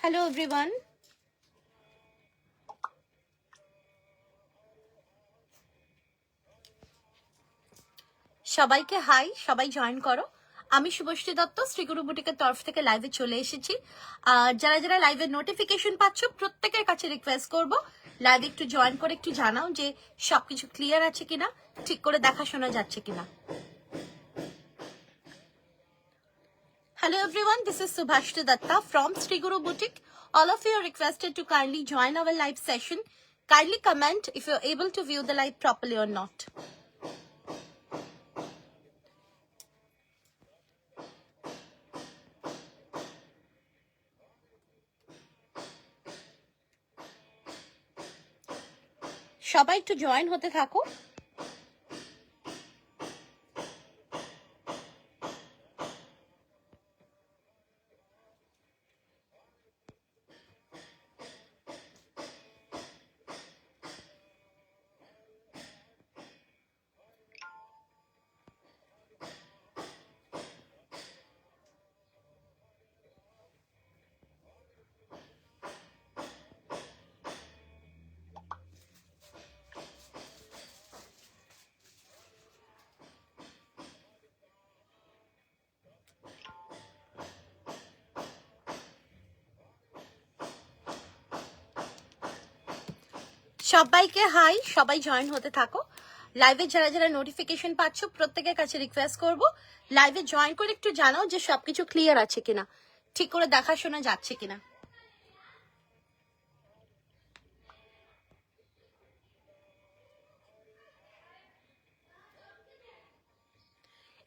Hello everyone. সবাইকে high, সবাই join করো। আমি শুভশ্রী দত্ত শ্রীগুরু বুটিকের তরফ থেকে লাইভে চলে এসেছি। যারা যারা লাইভের নোটিফিকেশন পাচ্ছ প্রত্যেকের কাছে রিকোয়েস্ট করব লাইভে একটু জয়েন করে একটু জানাও যে সবকিছু ক্লিয়ার আছে কিনা, ঠিক করে দেখাশোনা যাচ্ছে কিনা। Hello everyone, this is Subhashri Datta from Sri Guru Boutique. All of you are requested to kindly join our live session. Kindly comment if you're able to view the live properly or not. সবাই একটু join হতে থাকো। সবাইকে high, সবাই join হতে থাকো। লাইভে যারা যারা নোটিফিকেশন পাচ্ছ প্রত্যেকের কাছে রিকোয়েস্ট করব লাইভে জয়েন করে একটু জানাও যে সবকিছু ক্লিয়ার আছে কিনা, ঠিক করে দেখাশোনা যাচ্ছে কিনা।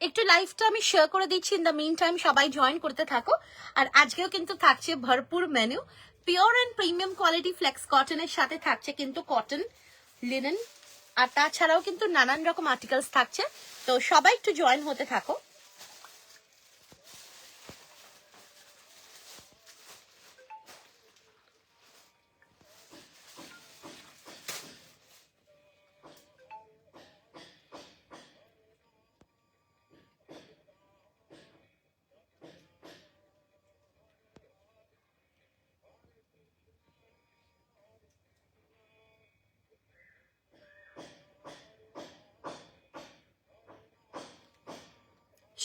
একটু লাইভটা আমি শেয়ার করে দিচ্ছি, ইন দ্য মিন টাইম সবাই জয়েন করতে থাকো। আর আজকেও কিন্তু থাকছে ভরপুর menu, pure and premium quality flex কটনের সাথে থাকছে কিন্তু কটন, লিনেন, আর তাছাড়াও কিন্তু নানান রকম আর্টিকেলস থাকছে। তো সবাই একটু জয়েন হতে থাকো।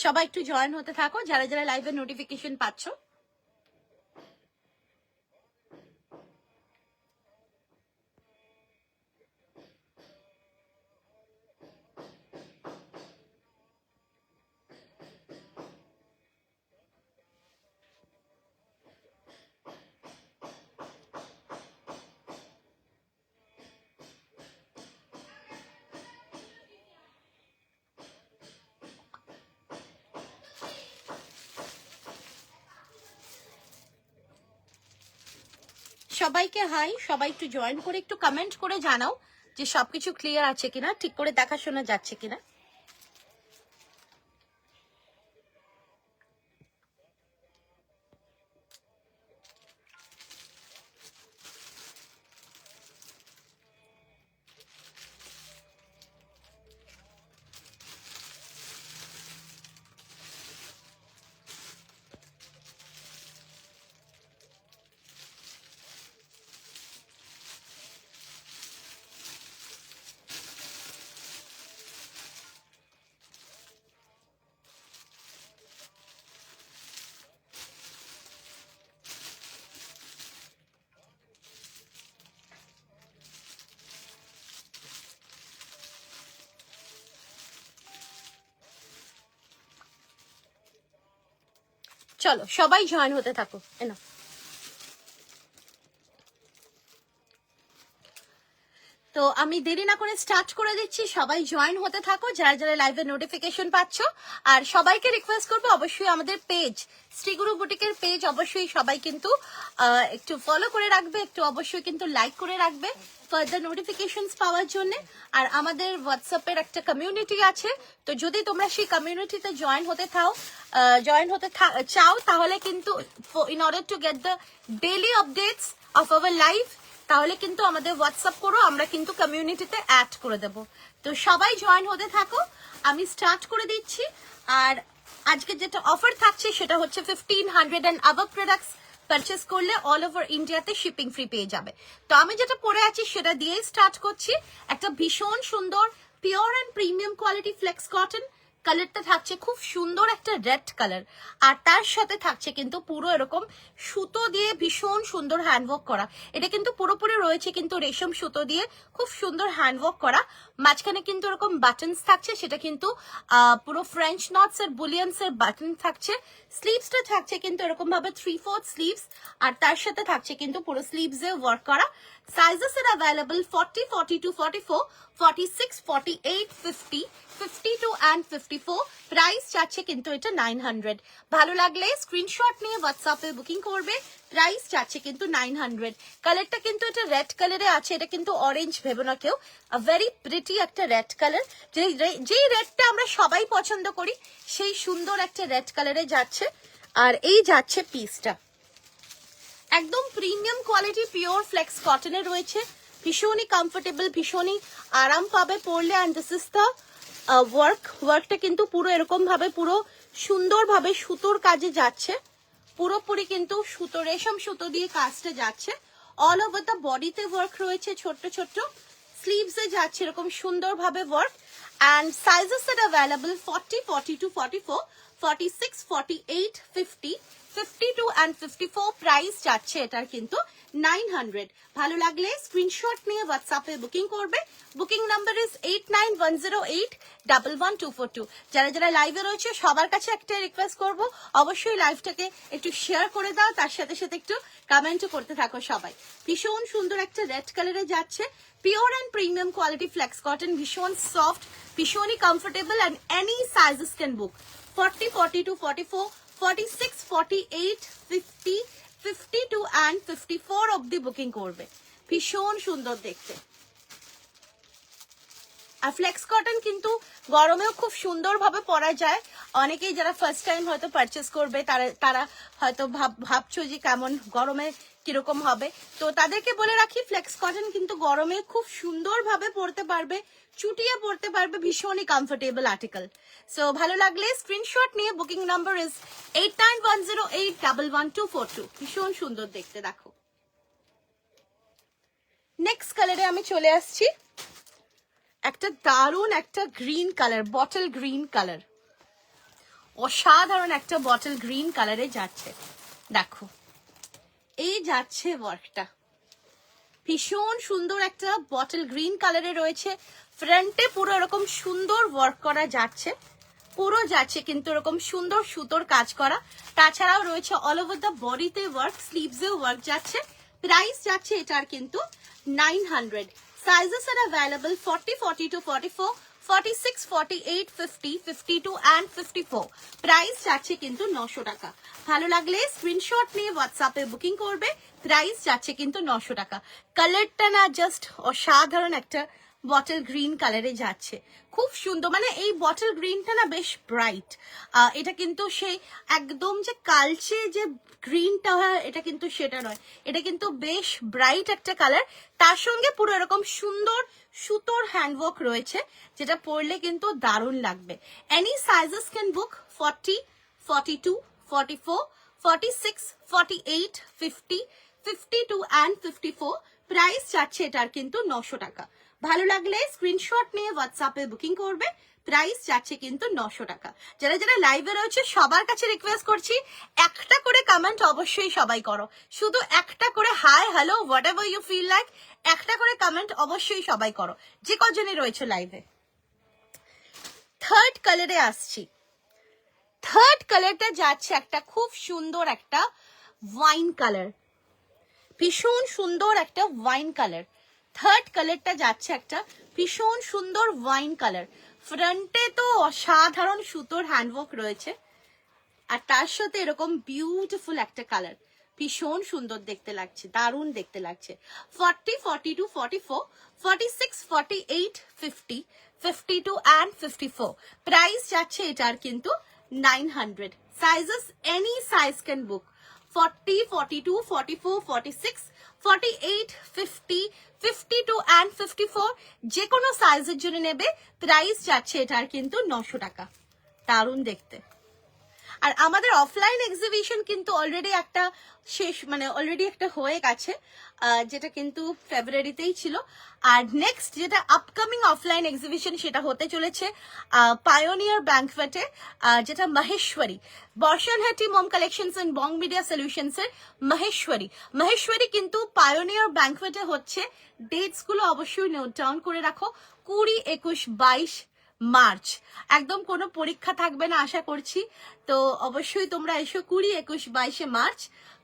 সবাই একটু জয়েন হতে থাকো যারা যারা লাইভের নোটিফিকেশন পাচ্ছ। সবাইকে হাই, সবাই একটু জয়েন করে একটু কমেন্ট করে জানাও যে সবকিছু ক্লিয়ার আছে কিনা, ঠিক করে দেখাশোনা যাচ্ছে কিনা। চলো সবাই জয়েন হতে থাকো। এনো তো আমি দেরি না করে স্টার্ট করে দিচ্ছি, সবাই জয়েন হতে থাকো যারা যারা লাইভের নোটিফিকেশন পাচ্ছ। আর সবাইকে রিকোয়েস্ট করবো অবশ্যই আমাদের পেজ শ্রীগুরু বুটিকের পেজ অবশ্যই সবাই কিন্তু একটু ফলো করে রাখবে, একটু অবশ্যই কিন্তু লাইক করে রাখবে ফার্দার নোটিফিকেশনস পাওয়ার জন্য। আর আমাদের হোয়াটসঅ্যাপের একটা কমিউনিটি আছে, তো যদি তোমরা সেই কমিউনিটিতে জয়েন হতে চাও তাহলে কিন্তু in order to get the daily updates of our life তাহলে কিন্তু আমাদের হোয়াটসঅ্যাপ করো, আমরা কিন্তু কমিউনিটিতে অ্যাড করে দেব। তো সবাই জয়েন হতে থাকো, আমি স্টার্ট করে দিচ্ছি। আর আজকে যেটা অফার থাকছে সেটা হচ্ছে 1500 and above প্রোডাক্টস পারচেস করলে অল ওভার ইন্ডিয়াতে শিপিং ফ্রি পেয়ে যাবে। তো আমি যেটা পরে আছি সেটা দিয়েই স্টার্ট করছি। একটা ভীষণ সুন্দর pure and premium quality flex cotton, কালারটা থাকছে খুব সুন্দর একটা রেড কালার, আর তার সাথে থাকছে কিন্তু পুরো এরকম সুতো দিয়ে ভীষণ সুন্দর হ্যান্ডওয়ার্ক করা। এটা কিন্তু পুরোপুরি রয়েছে কিন্তু রেশম সুতো দিয়ে খুব সুন্দর হ্যান্ডওয়ার্ক করা। মাঝখানে কিন্তু এরকম বাটনস থাকছে, সেটা কিন্তু পুরো ফ্রেঞ্চ নটস এর বুলিয়ান্স এর বাটন থাকছে। স্লিভসটা থাকছে কিন্তু এরকম ভাবে 3/4 স্লিভস, আর তার সাথে থাকছে কিন্তু পুরো স্লিভস এ ওয়ার্ক করা। সাইজেস এর অ্যাভেলেবল 40, 42, 44, 46, 48, 50, 52 and 54। প্রাইস চাচ্ছে কিন্তু এটা 900। ভালো লাগলে স্ক্রিনশট নিয়ে হোয়াটসঅ্যাপে বুকিং করবে। প্রাইস চাচ্ছে কিন্তু 900। কালারটা কিন্তু এটা রেড কালারে আছে, এটা কিন্তু অরেঞ্জ ভেবো না কেউ, ভেরি প্রিটি একটা রেড কালার। যেই রেডটা আমরা সবাই পছন্দ করি সেই সুন্দর একটা রেড কালারে যাচ্ছে। আর এই যাচ্ছে পিসটা একদম প্রিমিয়াম কোয়ালিটি পিওর ফ্লেক্স কটনে রয়েছে, ভীষণই কমফোর্টেবল, ভীষণই আরাম পাবে পরলে। অ্যান্ড দিস ইজ দ্য ওয়ার্কটা কিন্তু পুরো এরকম ভাবে পুরো সুন্দর ভাবে সুতোর কাজে যাচ্ছে, পুরোপুরি কিন্তু সুতো রেশম সুতো দিয়ে কাজটা যাচ্ছে। অল ওভার দ্য বডিতে ওয়ার্ক রয়েছে, ছোট্ট ছোট্ট স্লিভসে যাচ্ছে এরকম সুন্দর ভাবে ওয়ার্ক। অ্যান্ড সাইজেস এর অ্যাভেলেবল 40, 42, 44, 46, 48, 50, 52 and 54। প্রাইস যাচ্ছে এটার কিন্তু 900। ভালো লাগলে স্ক্রিনশট নিয়ে হোয়াটসঅ্যাপে বুকিং করবে। Booking number is 8910811242। যারা যারা লাইভে রয়েছে সবার কাছে একটা রিকোয়েস্ট করব, অবশ্যই লাইভটাকে একটু শেয়ার করে দাও, তার সাথে সাথে একটু কমেন্টও করতে থাকো সবাই। ভীষণ সুন্দর একটা রেড কালারে যাচ্ছে, pure and premium quality flex cotton, ভীষণ সফট, ভীষণই comfortable. And any sizes can book 40, 42, 44, 46, 48, 50, 52 and 54 অব্দি বুকিং করবে। ভীষণ সুন্দর দেখতে। আর ফ্লেক্স কটন কিন্তু গরমেও খুব সুন্দর ভাবে পরা যায়। অনেকেই যারা ফার্স্ট টাইম হয়তো পারচেস করবে তারা হয়তো ভাবছো যে কেমন গরমে কিরকম হবে, তো তাদেরকে বলে রাখি ফ্লেক্স কটন কিন্তু গরমে খুব সুন্দর ভাবে পরতে পারবে, চুটিয়ে পরতে পারবে, ভীষণই কমফোর্টেবল আর্টিকেল। সো ভালো লাগলে স্ক্রিনশট নিয়ে বুকিং নাম্বার ইজ 8910811242। ভীষণ সুন্দর দেখতে দেখো। নেক্সট কালারে আমি চলে আসছি, একটা দারুণ একটা green colour, bottle green colour, অসাধারণ একটা বটল গ্রিন কালারে যাচ্ছে। দেখো এই যাচ্ছে ওয়ার্কটা, ভীষণ সুন্দর একটা বটল গ্রিন কালারে রয়েছে। ফ্রন্টে পুরো এরকম সুন্দর ওয়ার্ক করা যাচ্ছে, পুরো যাচ্ছে কিন্তু এরকম সুন্দর সুতোর কাজ করা। তাছাড়াও রয়েছে অল ওভার দ্য বডিতে ওয়ার্ক, স্লিভসেও ওয়ার্ক যাচ্ছে। প্রাইস যাচ্ছে এটার কিন্তু 900। সাইজেস আর অ্যাভেলেবল 40, 42, 44, 46, 48, 50, 52 and 54। প্রাইস যাচ্ছে কিন্তু 900 টাকা। ভালো লাগলে স্ক্রিনশট নিয়ে হোয়াটসঅ্যাপে বুকিং করবে। প্রাইস যাচ্ছে কিন্তু 900 টাকা। কালারটা না জাস্ট অসাধারণ একটা বটল গ্রিন কালারে যাচ্ছে, খুব সুন্দর। মানে এই বটল গ্রিনটা না বেশ ব্রাইট, এটা কিন্তু সেই একদম যে কালচে যে গ্রিনটা হয় এটা কিন্তু সেটা নয়, এটা কিন্তু বেশ ব্রাইট একটা কালার। তার সঙ্গে পুরো এরকম সুন্দর সুতোর হ্যান্ডওয়ার্ক রয়েছে, যেটা পরলে কিন্তু দারুণ লাগবে। Any sizes can book 40, 42, 44, 46, 48, 50, 52 and 54। Price যাচ্ছে এটার কিন্তু 900 টাকা। ভালো লাগলে স্ক্রিনশট নিয়ে হোয়াটসঅ্যাপে বুকিং করবে। প্রাইস যাচ্ছে কিন্তু 900 টাকা। যারা যারা লাইভে রয়েছে সবার কাছে রিকোয়েস্ট করছি একটা করে কমেন্ট অবশ্যই সবাই করো, শুধু একটা করে hi hello whatever you feel like, একটা করে কমেন্ট অবশ্যই সবাই করো যে কজনই রয়েছে লাইভে। থার্ড কালারে আসছি, থার্ড কালারটা যাচ্ছে একটা খুব সুন্দর একটা ওয়াইন কালার, ভীষণ সুন্দর একটা ওয়াইন কালার। থার্ড কালারটা যাচ্ছে একটা ভীষণ সুন্দর ওয়াইন কালার। ফ্রন্টে তো অসাধারণ সুতোর হ্যান্ডওয়ার্ক রয়েছে, আর তার সাথে এরকম বিউটিফুল একটা কালার, ভীষণ সুন্দর দেখতে লাগছে, দারুণ দেখতে লাগছে। 40, 42, 44, 46, 48, 50, 52 and 54 প্রাইস যাচ্ছে এটার কিন্তু 900। Sizes any size can book. 40, 42, 44, 46, 48, 50, 52 and 54 যে কোনো সাইজের জন্য নেবে। প্রাইস যাচ্ছে এটার কিন্তু 900 টাকা। দারুণ দেখতে। আর আমাদের অফলাইন এক্সিবিশন কিন্তু অলরেডি একটা শেষ, মানে অলরেডি একটা হয়ে গেছে, যেটা কিন্তু ফেব্রুয়ারিতেই ছিল। আর নেক্সট যেটা আপকামিং অফলাইন এক্সিবিশন সেটা হতে চলেছে পায়োনিয়ার ব্যাংকোয়েটে, যেটা মহেশ্বরী, বর্ষানহাটি mom collections and bong media solutions এর মহেশ্বরী কিন্তু পায়োনিয়ার ব্যাংকোয়েটে হচ্ছে। ডেটস গুলো অবশ্যই নোট ডাউন করে রাখো। 20, 21, 22 মার্চ। একদম কোনো পরীক্ষা থাকবে না আশা করছি, তো অবশ্যই তোমরা এসো 20, 21, 22 মার্চ।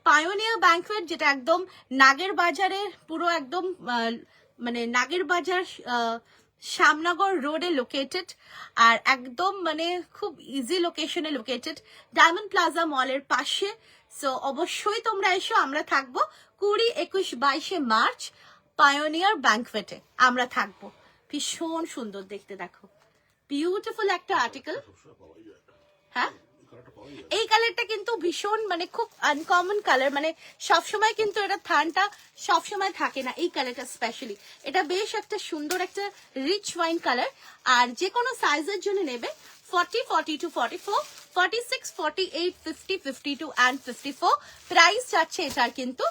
পায়োনিয়ার ব্যাংকোয়েট, যেটা একদম নাগের বাজারের পুরো একদম মানে নাগের বাজার শ্যামনগর রোডে লোকেটেড, আর একদম মানে খুব ইজি লোকেশনে লোকেটেড, ডায়মন্ড প্লাজা মলের পাশে। সো অবশ্যই তোমরা এসো, আমরা থাকবো 20, 21, 22 মার্চ পায়োনিয়ার ব্যাংকোয়েটে আমরা থাকবো। ভীষণ সুন্দর দেখতে, দেখো বিউটিফুল একটা আর্টিকেল। হ্যাঁ, এই কালারটা কিন্তু ভীষণ মানে খুব আনকমন কালার, মানে সবসময় কিন্তু এটা থানটা সবসময় থাকে না, এই কালারটা স্পেশালি। এটা বেশ একটা সুন্দর একটা রিচ ওয়াইন কালার, আর যে কোনো সাইজের জন্য নেবে। 40, 42, 44, 46, 48, 50, 52 and 54 প্রাইস যাচ্ছে এটার কিন্তু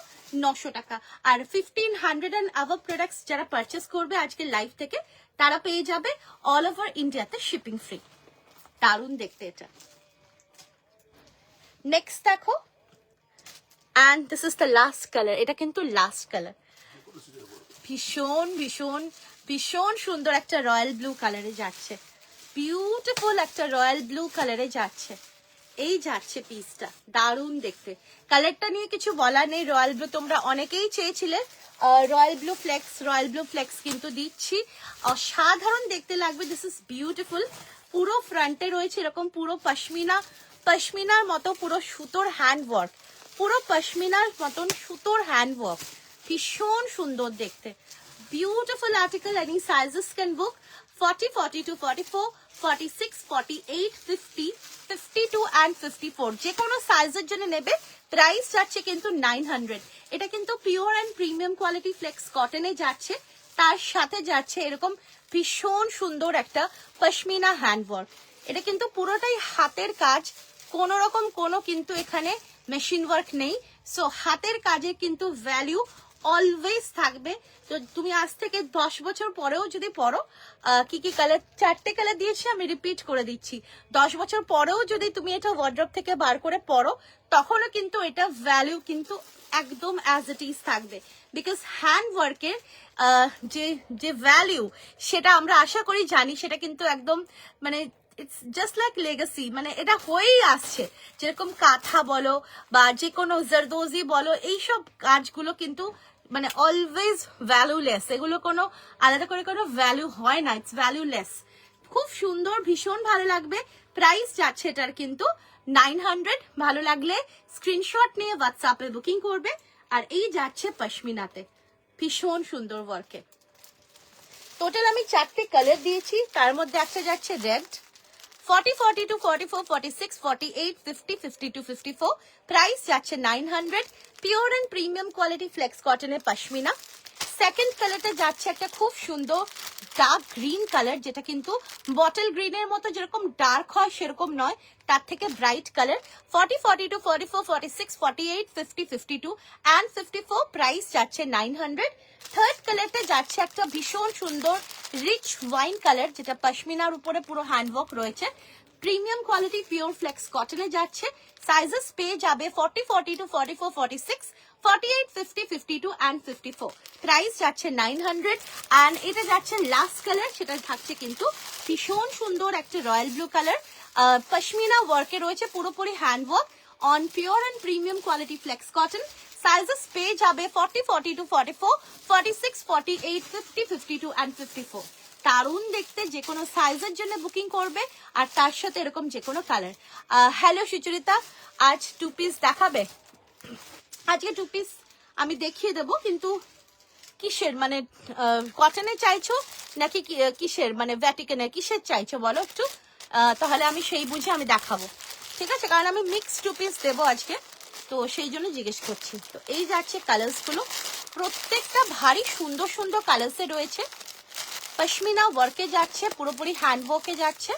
900 টাকা। আর 1500 and above প্রোডাক্টস যারা পারচেস করবে আজকের লাইভ থেকে, তারা পেয়ে যাবে অল ওভার ইন্ডিয়াতে শিপিং ফ্রি। দারুণ দেখতে এটা। নেক্সট দেখো, and this is the last colour. এটা কিন্তু লাস্ট কালার, ভীষণ ভীষণ ভীষণ সুন্দর একটা রয়্যাল ব্লু কালারে যাচ্ছে, বিউটিফুল একটা রয়্যাল ব্লু কালারে যাচ্ছে। এই যাচ্ছে পিসটা, দারুণ দেখতে। কালারটা নিয়ে কিছু বলার নেই, রয়্যাল ব্লু তোমরা অনেকেই চেয়েছিলে। রয়্যাল ব্লু ফ্লেক্স কিন্তু দিচ্ছি, অসাধারণ দেখতে লাগবে। This is beautiful. পুরো ফ্রন্টে রয়েছে এরকম পুরো পশমিনার মতো পুরো সুতোর হ্যান্ডওয়ার্ক, পুরো পশমিনার মতন সুতোর হ্যান্ডওয়ার্ক, ভীষণ সুন্দর দেখতে। Beautiful article. Any sizes can book. 40, 42, 44, 46, 48, 50, 52 and 54 যে কোনো সাইজের জন্য নেবে। প্রাইস যাচ্ছে কিন্তু 900। এটা কিন্তু pure and premium quality flex কটনে যাচ্ছে, তার সাথে যাচ্ছে এরকম ভীষণ সুন্দর একটা পশমিনা হ্যান্ডওয়ার্ক। এটা কিন্তু পুরোটাই হাতের কাজ, কোন রকম কোনো কিন্তু এখানে মেশিন ওয়ার্ক নেই। সো হাতের কাজে কিন্তু ভ্যালু অলওয়েজ থাকবে। তো তুমি আজ থেকে 10 বছর পরেও যদি পরো, কি কি কালার, 4টে কালার দিয়েছি, আমি রিপিট করে দিচ্ছি। 10 বছর পরেও যদি তুমি এটা ওয়ার্ড্রপ থেকে বার করে পরো, তখনও কিন্তু এটা ভ্যালু কিন্তু একদম অ্যাজ ইট ইজ থাকবে। বিকজ হ্যান্ড ওয়ার্কের যে ভ্যালু সেটা আমরা আশা করি জানি, সেটা কিন্তু একদম মানে ইটস জাস্ট লাইক লেগাসি, মানে এটা হয়েই আসছে। যেরকম কাঁথা বলো বা যে কোনো জারদোজি বলো, এইসব কাজগুলো কিন্তু মানে অলওয়েজ ভ্যালুলেস, এগুলো কোনো আলাদা করে কোনো ভ্যালু হয় না, ইটস ভ্যালুলেস। খুব সুন্দর, ভীষণ ভালো লাগবে। প্রাইস যাচ্ছে এটার কিন্তু 900। ভালো লাগলে স্ক্রিনশট নিয়ে হোয়াটসঅ্যাপে বুকিং করবে। আর এই যাচ্ছে পশমিনাতে, ভীষণ সুন্দর ওয়ার্কে। টোটাল আমি 4টে কালার দিয়েছি, তার মধ্যে একটা যাচ্ছে রেড। 40, 42, 44, 46, 48, 50, 52, 54 প্রাইস যাচ্ছে 900। Pure and premium quality flex কটনের পশমিনা। সেকেন্ড কালারটা যাচ্ছে একটা খুব সুন্দর ডার্ক গ্রিন কালার, যেটা কিন্তু বটল গ্রিনের মতো যেরকম ডার্ক হয় সেরকম নয়, তার থেকে ব্রাইট কালার। 40, 42, 44, 46, 48, 50, 52 and 54 প্রাইস যাচ্ছে 900। থার্ড কালারটা যাচ্ছে একটা ভীষণ সুন্দর রিচ ওয়াইন কালার, যেটা পশমিনার উপরে পুরো হ্যান্ডওয়ার্ক রয়েছে। প্রিমিয়াম কোয়ালিটি পিওর ফ্লেক্স কটনে যাচ্ছে। সাইজেস পেয়ে যাবে 40, 42, 44, 46, 48, 50, 52 and 54 প্রাইস যাচ্ছে 900। অ্যান্ড এটা যাচ্ছে লাস্ট কালার, সেটা থাকছে কিন্তু ভীষণ সুন্দর একটা রয়্যাল ব্লু কালার। পশমিনা ওয়ার্কে রয়েছে, পুরোপুরি hand work on pure and premium quality flex cotton. Sizes পেয়ে যাবে 40, 42, 44, 46, 48, 50, 52 and 54। দারুণ দেখতে, যে কোনো সাইজের জন্য বুকিং করবে আর তার সাথে এরকম যে কোনো কালার। হ্যালো সুচরিতা, আজ 2 পিস দেখাবে? আজকে 2 পিস আমি দেখিয়ে দেবো, কিন্তু কিসের মানে কটনে চাইছো নাকি কিসের মানে ভ্যাটিকানের কিসের চাইছো বলো একটু, তাহলে আমি সেই বুঝে আমি দেখাবো, ঠিক আছে? কারণ আমি মিক্স 2 পিস দেবো আজকে, তো সেই জন্য জিজ্ঞেস করছি। তো এই যাচ্ছে কালার্স গুলো, প্রত্যেকটা ভারী সুন্দর সুন্দর কালার্সে রয়েছে। পশমিনা ওয়ার্কে যাচ্ছে, পুরোপুরি হ্যান্ড ওয়ার্কে যাচ্ছে,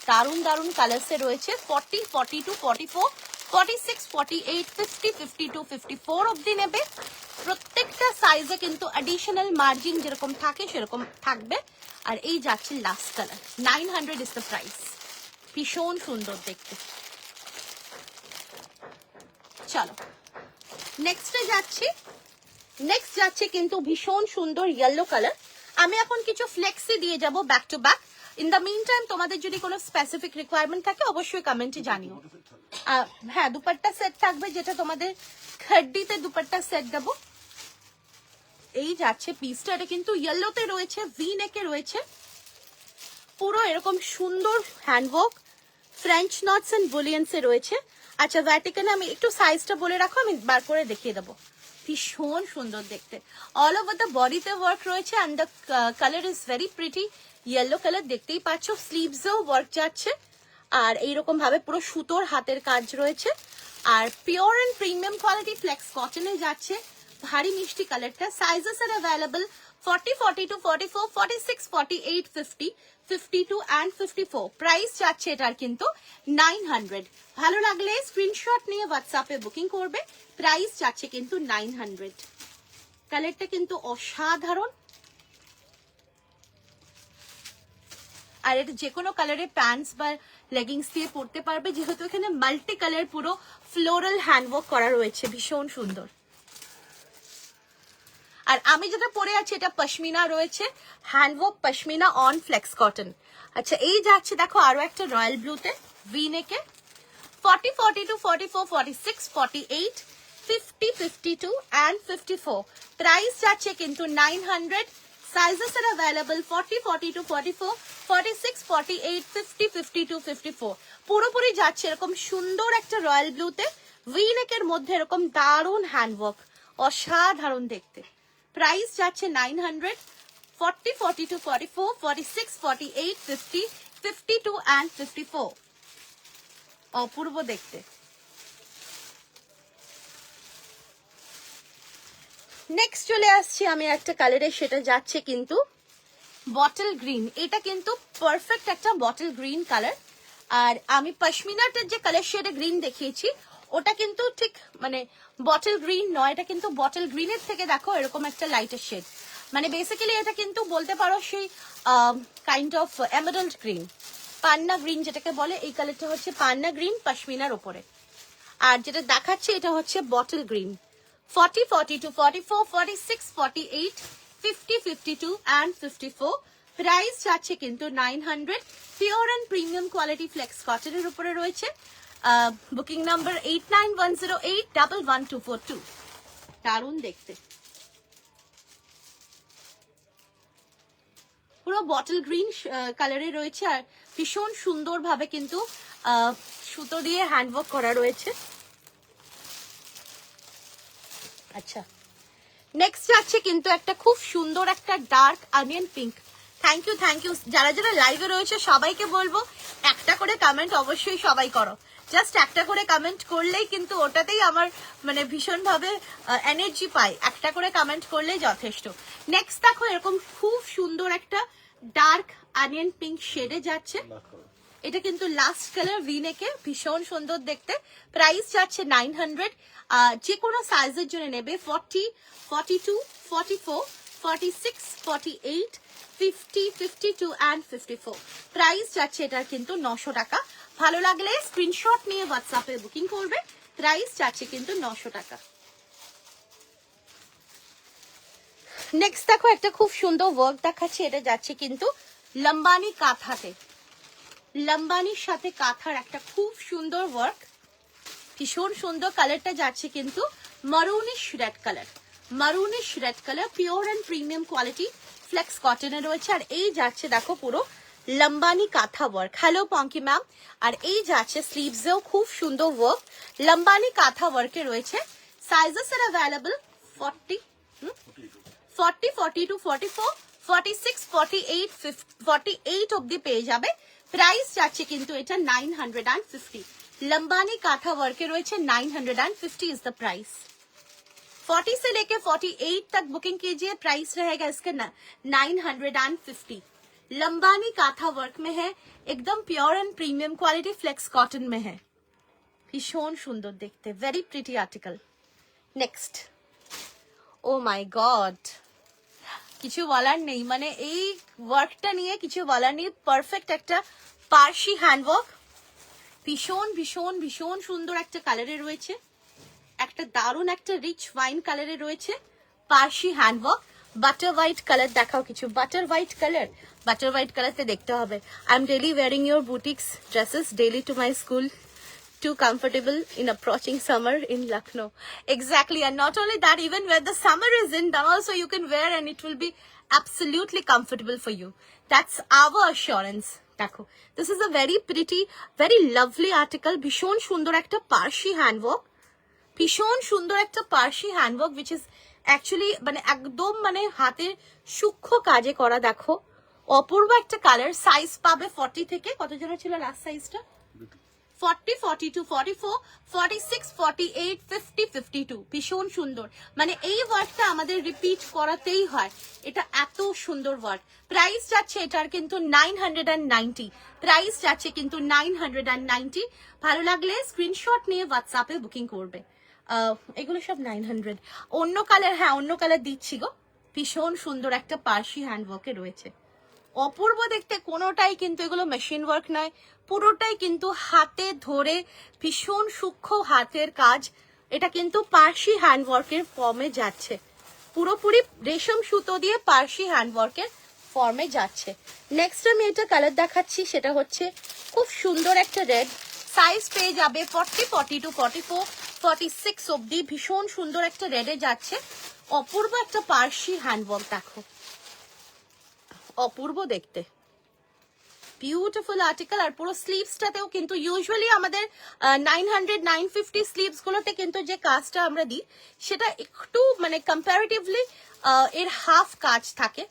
দারুণ দারুণ কালার্সে রয়েছে। 40, 42, 44, 46, 48, 50, 52, 54 অবধি নেবে। প্রত্যেকটা সাইজে কিন্তু অ্যাডিশনাল মার্জিন যেরকম থাকে সেরকম থাকবে। আর এই যাচ্ছে last colour, 900 is the price. ভীষণ সুন্দর দেখতে। চলো নেক্সটে যাচ্ছি। নেক্সট যাচ্ছে কিন্তু ভীষণ সুন্দর ইয়েলো কালার। আমি এখন কিছু ফ্লেক্সি দিয়ে যাব back to back. In the mean time তোমাদের যদি কোনো স্পেসিফিক রিকোয়ারমেন্ট থাকে অবশ্যই কমেন্টে জানিও। হ্যাঁ, দুপাট্টা সেট থাকবে, যেটা তোমাদের খাড্ডিতে দুপাট্টা সেট দেবো। এই যাচ্ছে পিসটা, এটা কিন্তু ইয়েলোতে রয়েছে, ভি নেকে রয়েছে, পুরো এরকম সুন্দর হ্যান্ডওয়ার্ক, ফ্রেঞ্চ নটস এন্ড বুলিয়ন্সে রয়েছে। আচ্ছা ভ্যাটিকানে আমি একটু সাইজটা বলে রাখো, আমি বার করে দেখিয়ে দেবো। ভীষণ সুন্দর দেখতে, অল ওভার দ্য বডিতে ওয়ার্ক রয়েছে and the colour is very pretty yellow colour, দেখতেই পাচ্ছ। স্লিভসেও ওয়ার্ক যাচ্ছে, আর এইরকম ভাবে পুরো সুতোর হাতের কাজ রয়েছে। আর pure and premium quality flex কটনে যাচ্ছে, ভারী মিষ্টি কালারটা। সাইজেস আর অ্যাভেলেবল 40, 42, 44, 46, 48, 50, 52 and 54। প্রাইস যাচ্ছে এটার কিন্তু 900। ভালো লাগলে স্ক্রিনশট নিয়ে হোয়াটসঅ্যাপে বুকিং করবে। প্রাইস যাচ্ছে কিন্তু 900। কালারটা কিন্তু অসাধারণ, আর এটা যে কোনো কালারের প্যান্টস বা লেগিংস দিয়ে পরতে পারবে, যেহেতু এখানে মাল্টি কালার পুরো ফ্লোরাল হ্যান্ডওয়ার্ক করা রয়েছে, ভীষণ সুন্দর। আর আমি যেটা পরে আছি এটা পশমিনা রয়েছে, handwork pashmina on flex cotton. আচ্ছা এই যাচ্ছে দেখো আরো একটা রয়্যাল ব্লুতে ভি নেকে, 40, 42, 44, 46, 48, 50, 52 and 54। প্রাইস যাচ্ছে কিন্তু 900। সাইজেস আর অ্যাভেলেবল 40, 42, 44, 46, 48, 50, 52, 54। পুরোপুরি যাচ্ছে এরকম সুন্দর একটা রয়্যাল ব্লুতে, ভি নেকের মধ্যে এরকম দারুণ হ্যান্ডওয়ার্ক, অসাধারণ দেখতে। প্রাইস যাচ্ছে 900। 40, 42, 44, 46, 48, 50, 52 and 54। অপূর্ব দেখতে। নেক্সট চলে আসছি আমি একটা কালারে, সেটা যাচ্ছে কিন্তু বটল গ্রিন। এটা কিন্তু পারফেক্ট একটা বটল গ্রিন কালার। আর আমি পশমিনাটার যে কালার শেডে গ্রিন দেখিয়েছি ওটা কিন্তু ঠিক মানে বটল গ্রিন নয়, এটা কিন্তু বটল গ্রিনের থেকে দেখো এরকম একটা লাইটের শেড, মানে বেসিক্যালি এটা কিন্তু বলতে পারো সেই kind of Emerald green, Panna green যেটাকে বলে। এই কালারটা হচ্ছে পান্না গ্রিন পশমিনার ওপরে, আর যেটা দেখাচ্ছে এটা হচ্ছে বটল গ্রিন। 40, 42, 44, 46, 48, 50, 52 and 54। প্রাইস যাচ্ছে কিন্তু 900। Pure and premium quality flex কটনের উপরে রয়েছে। Booking number 8910811242। দারুণ দেখতে, পুরো বটল গ্রিন কালারে রয়েছে, আর ভীষণ সুন্দর ভাবে কিন্তু সুতো দিয়ে হ্যান্ডওয়ার্ক করা রয়েছে। আচ্ছা নেক্সট যাচ্ছে কিন্তু একটা খুব সুন্দর একটা dark onion pink. Thank you যারা যারা লাইভে রয়েছে সবাইকে বলবো একটা করে কমেন্ট অবশ্যই সবাই করো। জাস্ট একটা করে কমেন্ট করলেই কিন্তু ওটাতেই আমার মানে ভীষণ ভাবে এনার্জি পাই, একটা করে কমেন্ট করলেই যথেষ্ট। নেক্সট দেখো এরকম খুব সুন্দর একটা ডার্ক অনিয়ন পিঙ্ক শেডে যাচ্ছে, এটা কিন্তু লাস্ট কালার ভি নেকে, ভীষণ সুন্দর দেখতে। প্রাইস যাচ্ছে 900। যে কোনো সাইজের জন্য নেবে 40, 42, 44, 46, 48, 50, 52 and 54। প্রাইস যাচ্ছে এটার কিন্তু 900 টাকা। ভালো লাগলে স্ক্রিনশট নিয়ে হোয়াটসঅ্যাপে বুকিং করবে। প্রাইস যাচ্ছে কিন্তু 900 টাকা। নেক্সট দেখো একটা খুব সুন্দর ওয়ার্ক দেখাচ্ছে, এটা যাচ্ছে কিন্তু লম্বানি কাঁথাতে। লম্বানির সাথে কাঁথার একটা খুব সুন্দর ওয়ার্ক, ভীষণ সুন্দর। কালারটা যাচ্ছে কিন্তু maroonish red colour, maroonish red colour, pure and premium quality flex কটনের রয়েছে। আর এই যাচ্ছে দেখো পুরো Lambani kantha work. Hello Ponki ma'am. আর এই যাচ্ছে স্লিভসেও খুব সুন্দর ওয়ার্ক, লম্বানি কাঁথা ওয়ার্কে রয়েছে। সাইজেস আর অ্যাভেলেবল 40, 42, 44, 46, 48, 48 অব্দি পেয়ে যাবে। প্রাইস যাচ্ছে কিন্তু এটা 950। लंबानी काथा वर्क के रोए 950 इज द प्राइस। 40 से लेके 48 तक बुकिंग कीजिए, प्राइस रहेगा इसका 950। लंबानी काथा वर्क में है, एकदम pure and premium quality flex cotton में है, भीषण सुंदर देखते, very pretty article. Next, oh my god, কিছু বলার নেই, মানে এই ওয়ার্কটা নিয়ে কিছু বলার নেই। পারফেক্ট একটা পার্সি হ্যান্ডওয়ার্ক, ভীষণ ভীষণ ভীষণ সুন্দর একটা কালারে রয়েছে, একটা দারুণ একটা রিচ ওয়াইন কালারে রয়েছে Parsi handwork. Butter white colour দেখাও কিছু, butter white colour, butter white কালারতে দেখতে হবে। I am daily wearing your boutiques dresses daily to my school, too comfortable in approaching summer in Lucknow. Exactly, and not only that, even where the summer is in, then also you can wear and it will be absolutely comfortable for you. That's our assurance. Dekho, this is a very pretty, very lovely article. Bhishon sundor ekta Parsi handwork, bhishon sundor ekta Parsi handwork, which is actually মানে একদম মানে হাতের সূক্ষ্ম কাজে করা। দেখো অপূর্ব একটা colour. Size পাবে 40 থেকে, কত জন ছিল লাস্ট সাইজটা? 40, 42, 44, 46, 48, 50, 52, ভীষণ সুন্দর। মানে এই ওয়ার্কটা আমাদের রিপিট করাতেই হয়, এটা এত সুন্দর ওয়ার্ক। প্রাইস যাচ্ছে এটার কিন্তু 990, প্রাইস যাচ্ছে কিন্তু 990। ভালো লাগলে স্ক্রিনশট নিয়ে হোয়াটসঅ্যাপে বুকিং করবে। এগুলো সব 900। অন্য কালার, হ্যাঁ অন্য কালার দিচ্ছি গো। ভীষণ সুন্দর একটা পার্সি হ্যান্ডওয়ার্কে রয়েছে, অপূর্ব দেখতে। কোনোটাই কিন্তু এগুলো মেশিন ওয়ার্ক নয়, পুরোটাই কিন্তু হাতে ধরে ভীষণ সূক্ষ্ম হাতের কাজ। এটা কিন্তু পার্সি হ্যান্ডওয়ার্কের ফর্মে যাচ্ছে, পুরোপুরি রেশম সুতো দিয়ে পার্সি হ্যান্ডওয়ার্কের ফর্মে যাচ্ছে। নেক্সট আমি এটা কালার দেখাচ্ছি, সেটা হচ্ছে খুব সুন্দর একটা রেড। সাইজ পেয়ে যাবে 40, 42, 44, 46 অব্দি। ভীষণ সুন্দর একটা রেডে যাচ্ছে, অপূর্ব একটা পার্সি হ্যান্ডওয়ার্ক। দেখো অপূর্ব দেখতে, বিউটিফুল আর্টিকেল। আর পুরো স্লিভসটাতেও কিন্তু ইউজুয়ালি আমাদের 900, 950 স্লিভস গুলোতে কিন্তু যে কাজটা আমরা দিই সেটা একটু মানে কম্পারেটিভলি এর হাফ কাজ থাকে।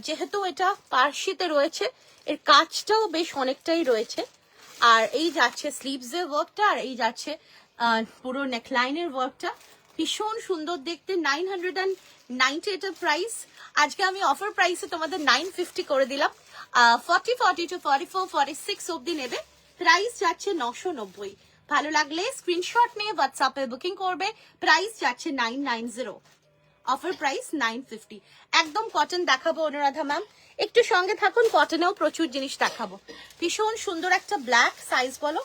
যেহেতু এটা পার্সিতে রয়েছে, এর কাজটাও বেশ অনেকটাই রয়েছে। আর এই যাচ্ছে স্লিভসের ওয়ার্কটা, আর এই যাচ্ছে পুরো নেকলাইনের ওয়ার্কটা, ভীষণ সুন্দর দেখতে। 990 এটার প্রাইস। আজকে আমি অফার প্রাইসে তোমাদের 950 করে দিলাম। 40, 42, 44, 46 অব্দি নেবে, প্রাইস যাচ্ছে 990। ভালো লাগলে স্ক্রিনশট নিয়ে হোয়াটসঅ্যাপে বুকিং করবে, প্রাইস যাচ্ছে 990, অফার প্রাইস 950। একদম কটন দেখাবো অনুরাধা ম্যাম, একটু সঙ্গে থাকুন, কটনেও প্রচুর জিনিস দেখাবো। ভীষণ সুন্দর একটা ব্ল্যাক, সাইজ বলো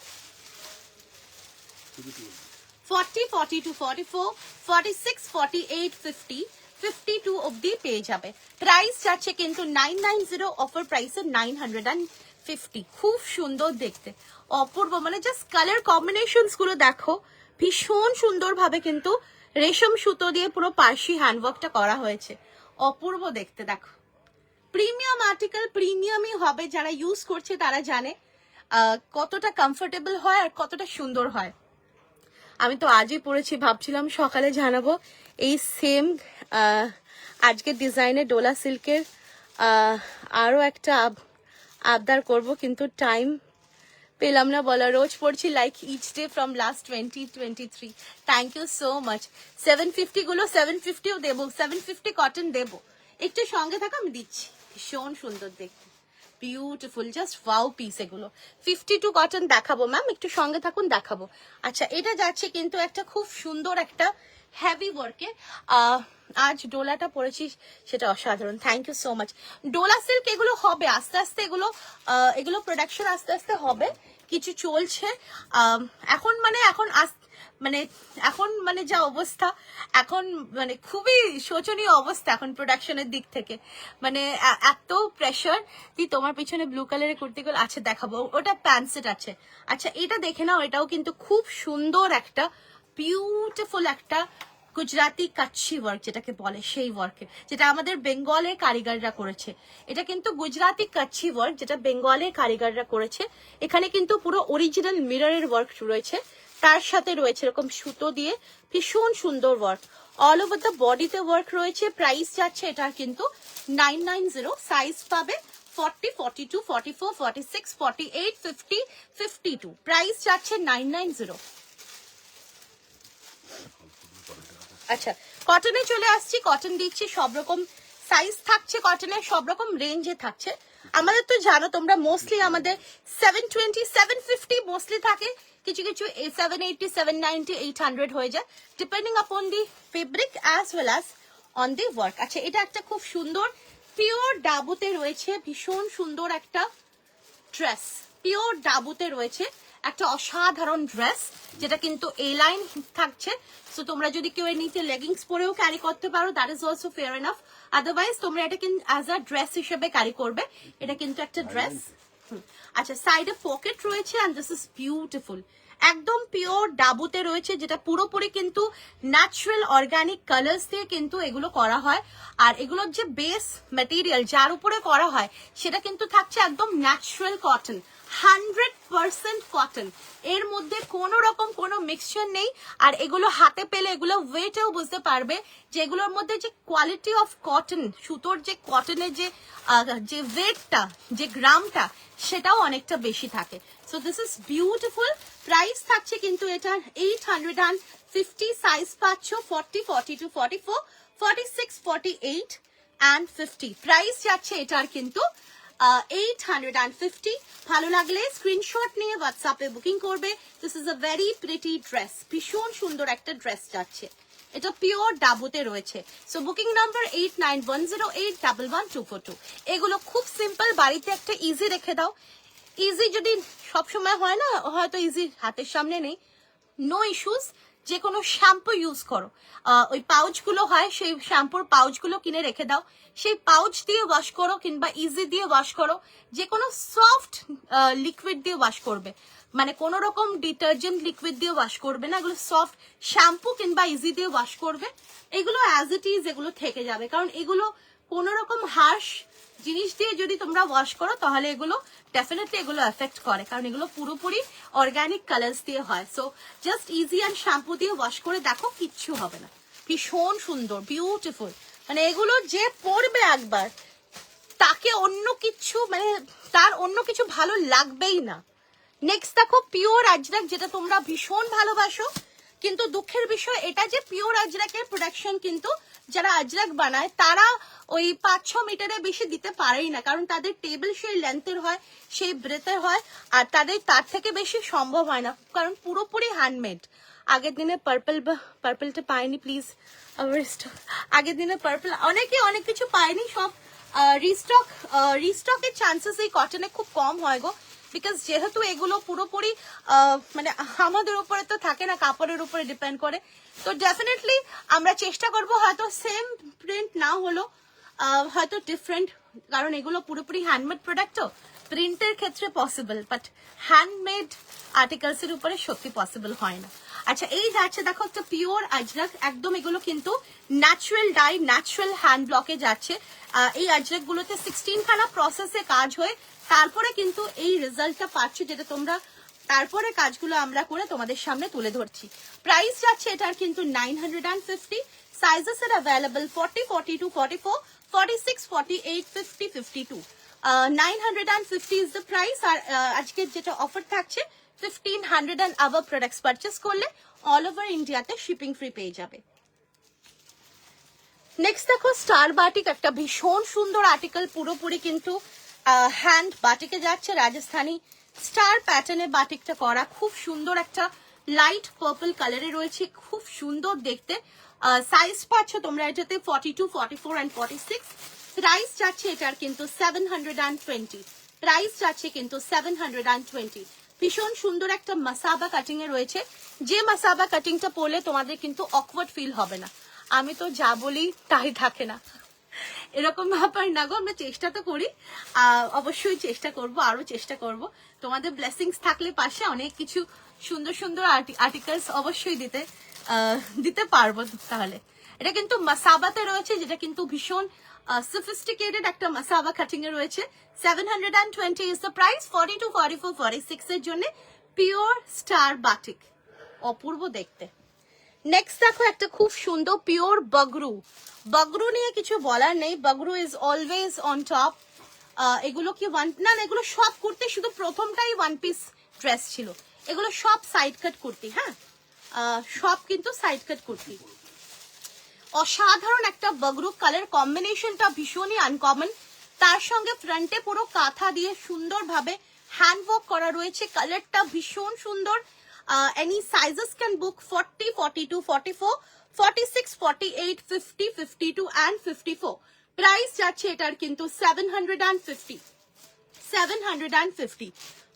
40, 42, 44, 46, 48, 50, 52 অব্দি পেয়ে যাবে। প্রাইস যাচ্ছে কিন্তু 990, অফার প্রাইসে 950। খুব সুন্দর দেখতে, অপূর্ব, মানে জাস্ট কালার কম্বিনেশনস গুলো দেখো, ভীষণ সুন্দর ভাবে কিন্তু রেশম সুতো দিয়ে পুরো পার্সি হ্যান্ডওয়ার্কটা করা হয়েছে, অপূর্ব দেখতে। দেখো প্রিমিয়াম আর্টিকেল, প্রিমিয়ামই হবে, যারা ইউজ করছে তারা জানে কতটা কমফোর্টেবল হয় আর কতটা সুন্দর হয়। আমি তো আজই পড়েছি, ভাবছিলাম সকালে জানাবো। এই সেম আজকের ডিজাইনে ডোলা সিল্কের আরও একটা আবদার করব, কিন্তু টাইম পেলাম না বলা। রোজ পড়ছি like each day from last 2023। Thank you so much. 750 গুলো 750ও দেবো, 750 কটন দেবো, একটু সঙ্গে থাকো আমি দিচ্ছি। ভীষণ সুন্দর দেখতে, বিউটিফুল, জাস্ট ওয়াও পিস এগুলো। 52 কটন দেখাবো ম্যাম, একটু সঙ্গে থাকুন দেখাবো। আচ্ছা এটা যাচ্ছে কিন্তু একটা খুব সুন্দর একটা হেভি ওয়ার্কে। আজ ডোলাটা পরেছি সেটা অসাধারণ, thank you so much. Dola silk এগুলো হবে আস্তে আস্তে, এগুলো প্রোডাকশন আস্তে আস্তে হবে, কিছু চলছে। এখন এখন যা অবস্থা, এখন মানে খুবই শোচনীয় অবস্থা এখন প্রোডাকশনের দিক থেকে, মানে এত প্রেশার। তোমার পিছনে ব্লু কালারের কুর্তিগুলো আছে, দেখাবো, ওটা প্যান্ট সেট আছে। আচ্ছা এটা দেখে নাও, এটাও কিন্তু খুব সুন্দর একটা বিউটিফুল একটা গুজরাটি কাচ্ছি ওয়ার্ক যেটাকে বলে, সেই ওয়ার্কে, যেটা আমাদের বেঙ্গলের কারিগররা করেছে। এটা কিন্তু গুজরাটি কাচ্ছি ওয়ার্ক, যেটা বেঙ্গলের কারিগররা করেছে। এখানে কিন্তু পুরো অরিজিনাল মিররের ওয়ার্ক রয়েছে, তার সাথে রয়েছে এরকম সুতো দিয়ে ভীষণ সুন্দর ওয়ার্ক। অল ওভার দ্য বডিতে ওয়ার্ক রয়েছে। প্রাইস যাচ্ছে এটার কিন্তু 990। সাইজ পাবে 40, 42, 44, 46, 48, 50, 52। প্রাইস যাচ্ছে 990। আচ্ছা কটনে চলে আসছি। কটন দিচ্ছি, সব রকম সাইজ থাকছে কটনের, সব রকম রেঞ্জে থাকছে। আমাদের তো জানো তোমরা, মোস্টলি আমাদের 720, 750 মোস্টলি থাকে, কিছু কিছু 780, 790, 800 হয়ে যায়, depending upon the fabric as well as on the work. আচ্ছা এটা একটা খুব সুন্দর পিওর ডাবুতে রয়েছে, ভীষণ সুন্দর একটা ড্রেস, পিওর ডাবুতে রয়েছে একটা অসাধারণ ড্রেস, যেটা কিন্তু এ লাইন থাকছে। সো তোমরা যদি কেউ এর নিচে লেগিংস পরেও ক্যারি করতে পারো, that is also fair enough. Otherwise তোমরা এটা কিন্তু অ্যাজ আ ড্রেস হিসেবে ক্যারি করবে। এটা কিন্তু একটা ড্রেস। আচ্ছা সাইডে পকেট রয়েছে, এন্ড দিস ইজ বিউটিফুল, একদম পিওর ডাবুতে রয়েছে, যেটা পুরোপুরি কিন্তু ন্যাচারাল অর্গানিক কালার্স দিয়ে কিন্তু এগুলো করা হয়। আর এগুলোর যে বেস ম্যাটেরিয়াল যার উপরে করা হয়, সেটা কিন্তু থাকছে একদম ন্যাচারাল কটন, 100% কটন। এর মধ্যে কোনো রকম কোনো মিক্সচার নেই। আর এগুলো হাতে পেলে এগুলো ওয়েটেও বুঝতে পারবে যে এগুলোর মধ্যে যে কোয়ালিটি অফ কটন, সুতোর যে কটনের যে ওয়েটটা, যে গ্রামটা, সেটাও অনেকটা বেশি থাকে। So this is beautiful. Price থাকছে কিন্তু এটার 850। সাইজ পাচ্ছ 40, 42, 44, 46, 48 and 50। প্রাইস যাচ্ছে এটার কিন্তু 850। ভালো লাগলে স্ক্রিনশট নিয়ে হোয়াটসঅ্যাপে বুকিং করবে। This is a very pretty dress, ভীষণ সুন্দর একটা ড্রেস যাচ্ছে। এটা পিওর ডাবুতে রয়েছে। So booking number 8910811242। এগুলো খুব সিম্পল, বাড়িতে একটা ইজি রেখে দাও। ইজি যদি সবসময় হয় না, হয়তো ইজি হাতের সামনে নেই, নো ইস্যুস, যে কোনো শ্যাম্পু ইউজ করো। ওই পাউচগুলো হয়, সেই শ্যাম্পুর পাউচগুলো কিনে রেখে দাও, সেই পাউচ দিয়ে ওয়াশ করো, কিংবা ইজি দিয়ে ওয়াশ করো, যে কোনো সফট লিকুইড দিয়ে ওয়াশ করবে, মানে কোনো রকম ডিটারজেন্ট লিকুইড দিয়ে ওয়াশ করবে না, এগুলো সফট শ্যাম্পু কিংবা ইজি দিয়ে ওয়াশ করবে। এগুলো অ্যাজ ইট ইজ এগুলো থেকে যাবে, কারণ এগুলো কোনো রকম হার্শ জিনিস দিয়ে যদি তোমরা ওয়াশ করো, তাহলে এগুলো ডেফিনেটলি এগুলো এফেক্ট করে, কারণ এগুলো পুরোপুরি অর্গানিক কালার্স দিয়ে হয়। So just easy and shampoo দিয়ে ওয়াশ করে দেখো, কিচ্ছু হবে না। ভীষণ সুন্দর, বিউটিফুল, মানে এগুলো যে পরবে একবার, তাকে অন্য কিছু, মানে তার অন্য কিছু ভালো লাগবেই না। নেক্সট দেখো পিওর আজরাক, যেটা তোমরা ভীষণ ভালোবাসো, কিন্তু দুঃখের বিষয় এটা যে পিওর আজরাকের প্রোডাকশন কিন্তু যারা আজরাক বানায় তারা ওই 5-6 মিটারে বেশি দিতে পারেই না, কারণ তাদের টেবিল সেই লেন্থের হয়, সেই ব্রেথের হয়, আর তাদের তার থেকে বেশি সম্ভব হয় না, কারণ পুরোপুরি হ্যান্ডমেড। আগের দিনে পার্পলটা পাইনি প্লিজ, আগের দিনে পার্পল অনেকে অনেক কিছু পায়নি, সব রিস্টকের চান্সেস এই কটনে খুব কম হয় গো, বিকজ যেহেতু এগুলো পুরোপুরি মানে আমাদের উপরে তো থাকে না, কাপড়ের উপরে ডিপেন্ড করে। তো ডেফিনেটলি আমরা চেষ্টা করব, হয়তো সেম প্রিন্ট না হলো, হয়তো ডিফারেন্ট, কারণ এগুলো পুরোপুরি হ্যান্ডমেড প্রোডাক্ট, তো প্রিন্টের ক্ষেত্রে পসিবল, বাট হ্যান্ডমেড আর্টিকেলস এর উপরে সত্যি পসিবল হয় না। আচ্ছা এই যাচ্ছে দেখো একটা পিওর আজরাক, একদম এগুলো কিন্তু ন্যাচারাল ডাই, ন্যাচারাল হ্যান্ড ব্লকে যাচ্ছে। এই আজরাক গুলোতে 16 খানা প্রসেসে কাজ হয়ে তারপরে কিন্তু এই রেজাল্টটা পাচ্ছ, যেটা তোমরা তারপরে কাজগুলো আমরা করে তোমাদের সামনে তুলে ধরছি। প্রাইস যাচ্ছে এটার কিন্তু 950। সাইজেস এর অ্যাভেলেবল 40, 42, 44, 46, 48, 50, 52। 950 is the price। আর আজকে যেটা অফার থাকছে 1500 and above প্রোডাক্টস পারচেস করলে অল ওভার ইন্ডিয়াতে শিপিং ফ্রি পেয়ে যাবে। নেক্সট দেখো স্টার বাটিক, একটা ভীষণ সুন্দর আর্টিকেল, পুরোপুরি কিন্তু হ্যান্ড বাটিকে যাচ্ছে, রাজস্থানী স্টার প্যাটার্নে বাটিকটা করা, খুব সুন্দর একটা লাইট পার্পল কালারে রয়েছে, খুব সুন্দর দেখতে। সাইজ পাচ্ছ তোমরা এটাতে 42, 44 and 46। প্রাইস যাচ্ছে এটার কিন্তু 720। প্রাইস যাচ্ছে কিন্তু 720। ভীষণ সুন্দর একটা মাসাবা কাটিং এ রয়েছে, যে মাসাবা কাটিংটা পরলে তোমাদের কিন্তু অকওয়ার্ড ফিল হবে না। আমি তো যা বলি তাই থাকে না, এরকম ব্যাপার না গো। আমরা চেষ্টা তো করি, অবশ্যই চেষ্টা করব, আরো চেষ্টা করব। তোমাদের ব্লেসিংস থাকলে পাশে অনেক কিছু সুন্দর সুন্দর আর্টিকেলস অবশ্যই দিতে পারবো। তাহলে এটা কিন্তু মাসাবাতে রয়েছে, যেটা কিন্তু ভীষণ sophisticated একটা মাসাবা কাটিং এ রয়েছে। 720 is the price, 42, 44, 46 এর জন্য পিওর স্টার বাটিক, অপূর্ব দেখতে। নেক্সট দেখো একটা খুব সুন্দর পিওর বগরু। বগরু নিয়ে কিছু বলার নেই, বগরু ইজ অলওয়েজ অন টপ। এগুলো কি না, এগুলো সব কুর্তি, শুধু প্রথমটাই ওয়ান পিস ড্রেস ছিল, এগুলো সব সাইড কাট কুর্তি। হ্যাঁ, সব কিন্তু সাইড কাট কুর্তি। অসাধারণ একটা বগরু, কালার কম্বিনেশনটা ভীষণই আনকমন। তার সঙ্গে ফ্রন্টে পুরো কাঁথা দিয়ে সুন্দরভাবে হ্যান্ডওয়ার্ক করা রয়েছে, কালারটা ভীষণ সুন্দর। any sizes can book 40, 42, 44, 46, 48, 50, 52 and 54. Price যাচ্ছে এটার কিন্তু 750।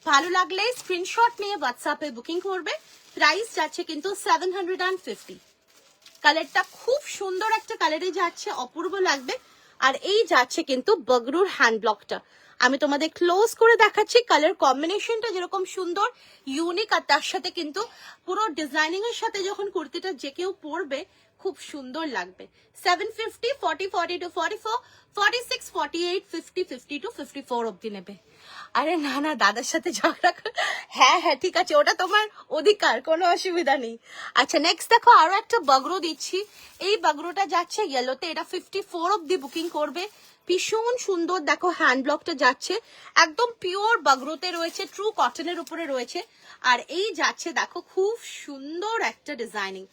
ভালো লাগলে স্ক্রিনশট নিয়ে হোয়াটসঅ্যাপে বুকিং করবে। প্রাইস যাচ্ছে কিন্তু 750। কালারটা খুব সুন্দর একটা কালারে যাচ্ছে, অপূর্ব লাগবে। আর এই যাচ্ছে কিন্তু বগরুর হ্যান্ড ব্লকটা, আমি তোমাদের ক্লোজ করে দেখাচ্ছি। কালার কম্বিনেশনটা যেরকম সুন্দর, ইউনিক, আর তার সাথে কিন্তু পুরো ডিজাইনিং এর সাথে যখন কুর্তিটা যে কেউ পরবে খুব সুন্দর লাগবে। 750, 40, 42, 44, 46, 48, 50, 52, 54 অব্দি নেবে। আরে না না, দাদার সাথে ঝগড়া হ্যাঁ হ্যাঁ ঠিক আছে, ওটা তোমার অধিকার, কোনো অসুবিধা নেই। আচ্ছা নেক্সট দেখো আরো একটা বগরু দিচ্ছি। এই বগরুটা যাচ্ছে ইয়েলোতে, এটা 54 অব্দি বুকিং করবে। ভীষণ সুন্দর দেখো, হ্যান্ড ব্লকটা যাচ্ছে একদম পিওর বগরুতে রয়েছে, ট্রু কটনের উপরে রয়েছে। আর এই যাচ্ছে দেখো খুব সুন্দর একটা ডিজাইনিং,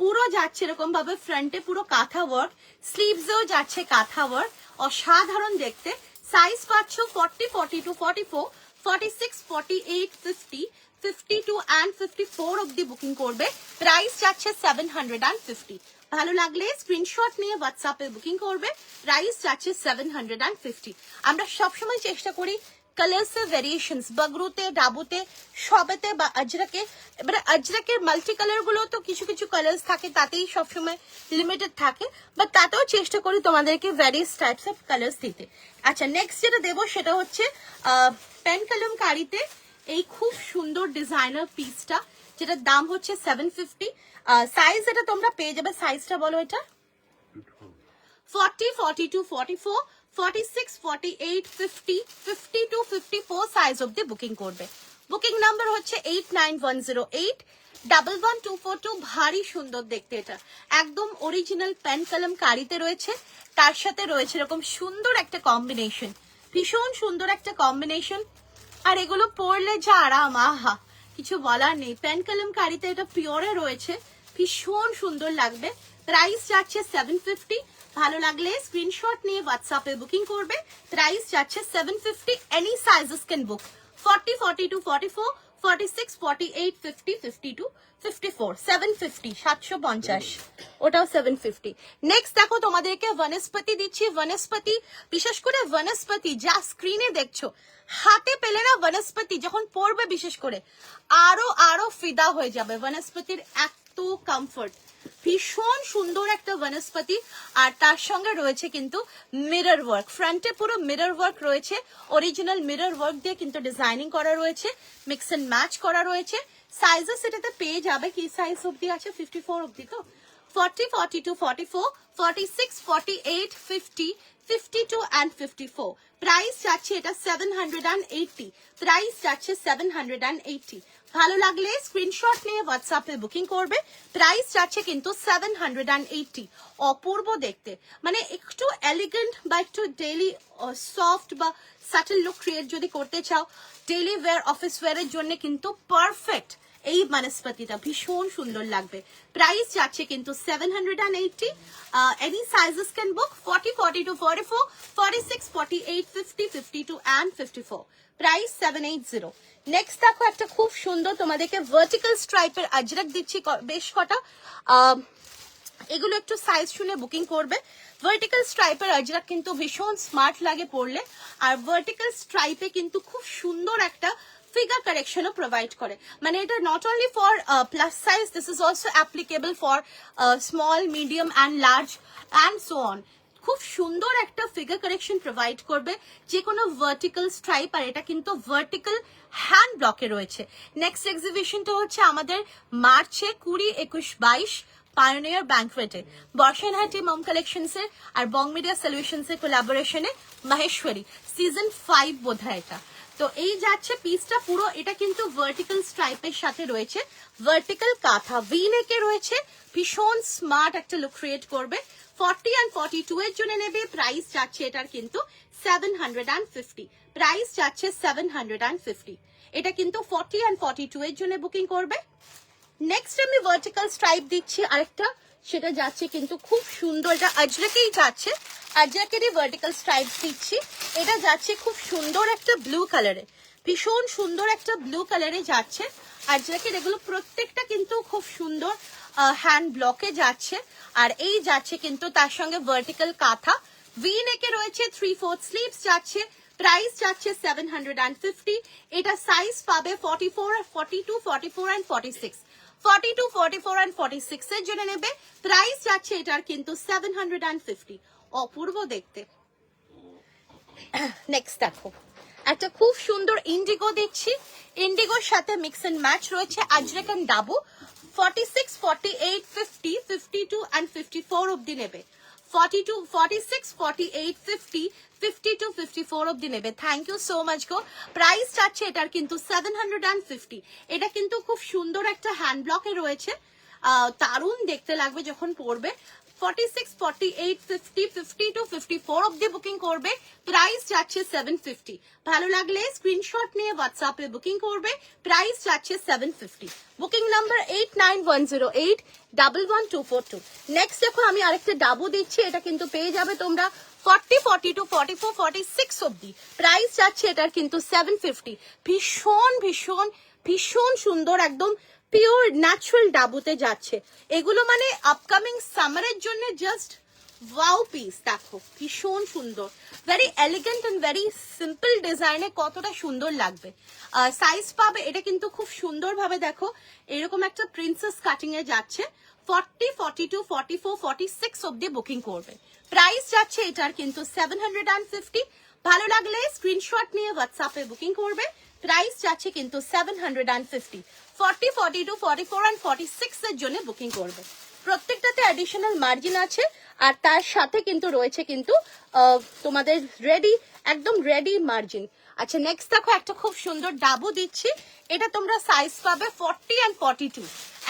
পুরো যাচ্ছে এরকম ভাবে ফ্রন্টে পুরো কাঁথা ওয়ার্ক, স্লিভসেও যাচ্ছে কাঁথা ওয়ার্ক, অসাধারণ দেখতে। সাইজ পাচ্ছ 40, 42, 44, 46, 48, 50, 52 and 54 অব্দি বুকিং করবে। প্রাইস যাচ্ছে 750। ভালো লাগলে স্ক্রিনশট নিয়ে হোয়াটসঅ্যাপে বুকিং করবে। প্রাইস যাচ্ছে 750। আমরা সবসময় চেষ্টা করি কালার্স এর ভেরিয়েশনস, বগরুতে, ডাবুতে, সবেতে বা আজরাকে। এবারে আজরাকের মাল্টি কালার গুলো তো কিছু কিছু কালার্স থাকে, তাতেই সবসময় লিমিটেড থাকে, বাট তাতেও চেষ্টা করি তোমাদেরকে ভ্যারিয়াস টাইপস অফ কালার্স দিতে। আচ্ছা নেক্সট যেটা দেবো সেটা হচ্ছে পেন কালামকারীতে এই খুব সুন্দর ডিজাইনার পিসটা, যেটার দাম হচ্ছে 750। সাইজ এটা তোমরা পেয়ে যাবে, সাইজটা বলো এটা 40, 42, 44, 46, 48, 50, 52, 54 সাইজ অব্দি বুকিং করবে। বুকিং নাম্বার হচ্ছে 89108 11242। ভারী সুন্দর দেখতে, এটা একদম অরিজিনাল পেন কলম কারিতে রয়েছে, তার সাথে রয়েছে এরকম সুন্দর একটা কম্বিনেশন, ভীষণ সুন্দর একটা কম্বিনেশন। আর এগুলো পরলে যা আরাম, আহা কিছু বলার নেই। পেন কলম কারিতে এটা পিওরে রয়েছে, ভীষণ সুন্দর লাগবে। প্রাইস যাচ্ছে 750। ভালো লাগলে স্ক্রিনশট নিয়ে হোয়াটসঅ্যাপে বুকিং করবে। প্রাইস যাচ্ছে 750। এনি সাইজেস ক্যান বুক 40, 42, 44, 46, 48, 50, 52, 54, 750, 750, ওটাও 750। নেক্সট দেখো তোমাদেরকে বনস্পতি দিচ্ছি। বনস্পতি, বিশেষ করে বনস্পতি যা স্ক্রিনে দেখছো, হাতে পেলে না বনস্পতি যখন পরবে বিশেষ করে আরো ফিদা হয়ে যাবে। বনস্পতির এত কমফর্ট, ভীষণ সুন্দর একটা বনস্পতি। আর তার সঙ্গে রয়েছে কিন্তু মিরর ওয়ার্ক, ফ্রন্টে পুরো মিরর ওয়ার্ক রয়েছে, অরিজিনাল মিরর ওয়ার্ক দিয়ে কিন্তু ডিজাইনিং করা রয়েছে, মিক্স এন্ড ম্যাচ করা রয়েছে। সাইজেস এটাতে পেয়ে যাবে, কি সাইজ অব্দি আছে? 54 অব্দি তো। 40, 42, 44, 46, 48, 50, 52 and 54। প্রাইস যাচ্ছে এটা 780। প্রাইস যাচ্ছে 780। ভালো লাগলে স্ক্রিনশট নিয়ে হোয়াটসঅ্যাপে বুকিং করবে। প্রাইস যাচ্ছে কিন্তু 780। অপূর্ব দেখতে, মানে একটু এলিগেন্ট বা একটু ডেইলি সফট বা সাটেল লুক ক্রিয়েট যদি করতে চাও, ডেইলি ওয়্যার, অফিস ওয়্যারের জন্য কিন্তু পারফেক্ট এই বনস্পতিটা, ভীষণ সুন্দর লাগবে। প্রাইস যাচ্ছে কিন্তু 780। Any sizes can book 40, 42, 44, 46, 48, 50, 52 and 54। Price 780। Next দেখো একটা খুব সুন্দর তোমাদেরকে ভার্টিক্যাল স্ট্রাইপের আজরাক দিচ্ছি বেশ কটা। এগুলো একটু সাইজ শুনে বুকিং করবে। ভার্টিক্যাল স্ট্রাইপের আজরাক কিন্তু ভীষণ স্মার্ট লাগে পরলে, আর ভার্টিক্যাল স্ট্রাইপে কিন্তু খুব সুন্দর একটা ফিগার কারেকশনও প্রোভাইড করে, মানে এটা not only for plus size, this is also applicable for small, medium and large and so on. খুব সুন্দর একটা ফিগার কারেকশন প্রোভাইড করবে, যে কোনো ভার্টিক্যাল স্ট্রাইপ, আর এটা কিন্তু ভার্টিক্যাল হ্যান্ড ব্লকে রয়েছে। নেক্সট এক্সিবিশনটা হচ্ছে আমাদের মার্চে 20, 21, 22 পায়োনিয়ার ব্যাংকোয়েটে, বর্ষানহাটি মম কালেকশনসের আর বং মিডিয়া সলিউশনসের কোলাবোরেশনে মাহেশ্বরী সিজন 5 বোধহয় এটা। তো এই যাচ্ছে পিসটা পুরো, এটা কিন্তু ভার্টিক্যাল স্ট্রাইপের সাথে রয়েছে, ভার্টিক্যাল কাঁথা ভি নেকে রয়েছে, ভীষণ স্মার্ট একটা লুক ক্রিয়েট করবে। 40 and 42 এর জন্য নেবে, প্রাইস যাচ্ছে এটার কিন্তু 750, প্রাইস যাচ্ছে 750। এটা কিন্তু 40 and 42 এর জন্য বুকিং করবে। নেক্সট আমি ভার্টিক্যাল স্ট্রাইপ দিচ্ছি আরেকটা, সেটা যাচ্ছে কিন্তু খুব সুন্দর, এটা আজরাকেই যাচ্ছে, আজরাকেরই ভার্টিক্যাল স্ট্রাইপ দিচ্ছি। এটা যাচ্ছে খুব সুন্দর একটা ব্লু কালারে, ভীষণ সুন্দর একটা ব্লু কালারে যাচ্ছে আজরাকের। এগুলো প্রত্যেকটা কিন্তু খুব সুন্দর হ্যান্ড ব্লকে যাচ্ছে, আর এই যাচ্ছে কিন্তু তার সঙ্গে ভার্টিক্যাল কাঁথা ভি নেকে রয়েছে, 3/4 স্লিভস যাচ্ছে, প্রাইস যাচ্ছে 750। এটা সাইজ পাবে 44, 42, 44 and 46, 42, 44 and 46 এর জন্য নেবে, প্রাইস যাচ্ছে এটার কিন্তু 750। অপূর্ব দেখতে। নেক্সট দেখো একটা খুব সুন্দর ইন্ডিগো দিচ্ছি, ইন্ডিগোর সাথে মিক্স এন্ড ম্যাচ রয়েছে আজরাক এন্ড ডাবু, 46, 48, 50, 52 and 54 অবধি নেবে, 42, 46, 48, 50, 52, 54 অবধি নেবে। থ্যাংক ইউ সো মাচ গো। প্রাইস চাচ্ছে এটার কিন্তু 750। এটা কিন্তু খুব সুন্দর একটা হ্যান্ড ব্লকে রয়েছে, দারুণ দেখতে লাগবে যখন পরবে। 46, 48, 50, 52, 54 অবধি বুকিং করবে, প্রাইস যাচ্ছে 750। ভালো লাগলে স্ক্রিনশট নিয়ে হোয়াটসঅ্যাপে বুকিং করবে, প্রাইস যাচ্ছে 750। Booking number 8910811242। নেক্সট দেখো আমি আরেকটা ডাবু দিচ্ছি, এটা কিন্তু পেয়ে যাবে তোমরা 40, 42, 44, 46 অবধি, প্রাইস যাচ্ছে এটার কিন্তু 750। ভীষণ ভীষণ ভীষণ সুন্দর, একদম পিওর ন্যাচারাল ডাবুতে যাচ্ছে এগুলো, মানে আপকামিং সামারের জন্য জাস্ট ওয়াও পিস। দেখো ভীষণ সুন্দর, very elegant and very simple ডিজাইনে কতটা সুন্দর লাগবে। সাইজ পাবে এটা কিন্তু খুব সুন্দর ভাবে, দেখো এরকম একটা প্রিন্সেস কাটিং এ যাচ্ছে, 40, 42, 44, 46 অবধি বুকিং করবে, প্রাইস যাচ্ছে এটার কিন্তু 750। ভালো লাগলে স্ক্রিনশট নিয়ে হোয়াটসঅ্যাপে বুকিং করবে, প্রাইস যাচ্ছে কিন্তু 750। 40, 42, 44 and 46 এর জন্য বুকিং করবে। প্রত্যেকটাতে অ্যাডিশনাল মার্জিন আছে, আর তার সাথে কিন্তু রয়েছে কিন্তু তোমাদের রেডি, একদম রেডি মার্জিন। আচ্ছা নেক্সট দেখো একটা খুব সুন্দর ডাবু দিচ্ছি, এটা তোমরা সাইজ পাবে 40 and 42,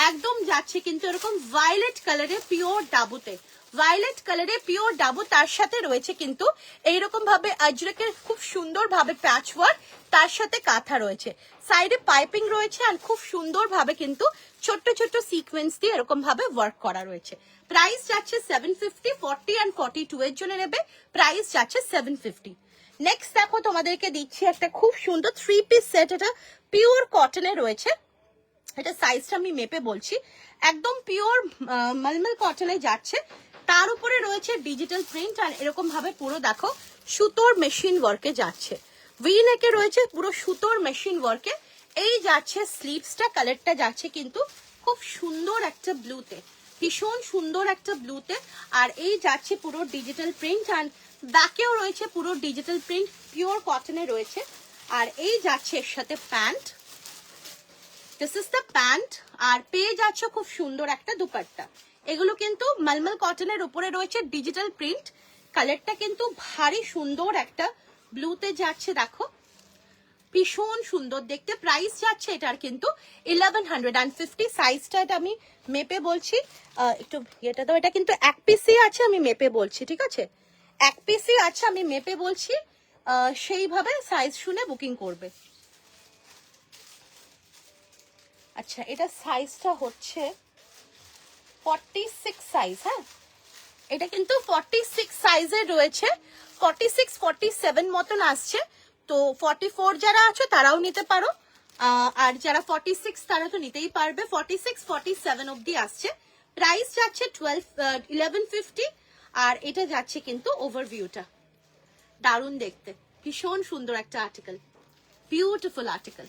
একদম যাচ্ছে কিন্তু এরকম ভায়োলেট কালারে পিওর ডাবুতে, ভায়োলেট কালারে পিওর ডাবু, তার সাথে রয়েছে কিন্তু এইরকম ভাবে আজরাকের খুব সুন্দর ভাবে প্যাচ ওয়ার্ক, তার সাথে কাঁথা রয়েছে, সাইডে পাইপিং রয়েছে, আর খুব সুন্দর ভাবে কিন্তু ছোট্ট ছোট্ট সিকোয়েন্স দিয়ে এরকম ভাবে ওয়ার্ক করা রয়েছে। প্রাইস যাচ্ছে 750, 40 and 42 এর জন্য নেবে, প্রাইস যাচ্ছে 750। নেক্সট দেখো তোমাদেরকে দিচ্ছি একটা খুব সুন্দর 3 পিস সেট, এটা পিওর কটনে রয়েছে, এটা সাইজটা আমি মেপে বলছি, একদম পিওর মলমল কটনে যাচ্ছে, তার উপরে রয়েছে ডিজিটাল প্রিন্ট, আর এরকম ভাবে পুরো দেখো সুতোর মেশিন ওয়ার্কে যাচ্ছে, ভি নেকে রয়েছে পুরো সুতোর মেশিন ওয়ার্কে। এই যাচ্ছে স্লিভসটা, কালারটা যাচ্ছে কিন্তু খুব সুন্দর একটা ব্লুতে, ভীষণ সুন্দর একটা ব্লুতে, আর এই যাচ্ছে পুরো ডিজিটাল প্রিন্ট, আর ব্যাকেও রয়েছে পুরো ডিজিটাল প্রিন্ট, পিওর কটনে রয়েছে। আর এই যাচ্ছে এর সাথে pant, this is the pant, আর পেয়ে যাচ্ছে খুব সুন্দর একটা দুপাট্টা। এগুলো কিন্তু মলমল কটনের উপরে রয়েছে ডিজিটাল প্রিন্ট, কালারটা কিন্তু ভারী সুন্দর একটা ব্লুতে যাচ্ছে, দেখো ভীষণ সুন্দর দেখতে। প্রাইস যাচ্ছে এটার কিন্তু 1150। সাইজটা এটা আমি মেপে বলছি, একটু এটা তো, এটা কিন্তু এক পিসই আছে, আমি মেপে বলছি, ঠিক আছে, এক পিসই আছে, আমি মেপে বলছি, সেইভাবে সাইজ শুনে বুকিং করবে। আচ্ছা এটা সাইজটা হচ্ছে 46 সাইজ, হ্যাঁ এটা কিন্তু 46 সাইজের রয়েছে, 46, 47 মতন আসছে, তো 44 যারা আছো তারাও নিতে পারো, আর যারা 46 তারা তো নিতেই পারবে। 46, 47 অবধি আসছে, প্রাইস যাচ্ছে 1150, আর এটা যাচ্ছে কিন্তু ওভারভিউটা, দারুণ দেখতে, ভীষণ সুন্দর একটা আর্টিকেল, বিউটিফুল আর্টিকেল।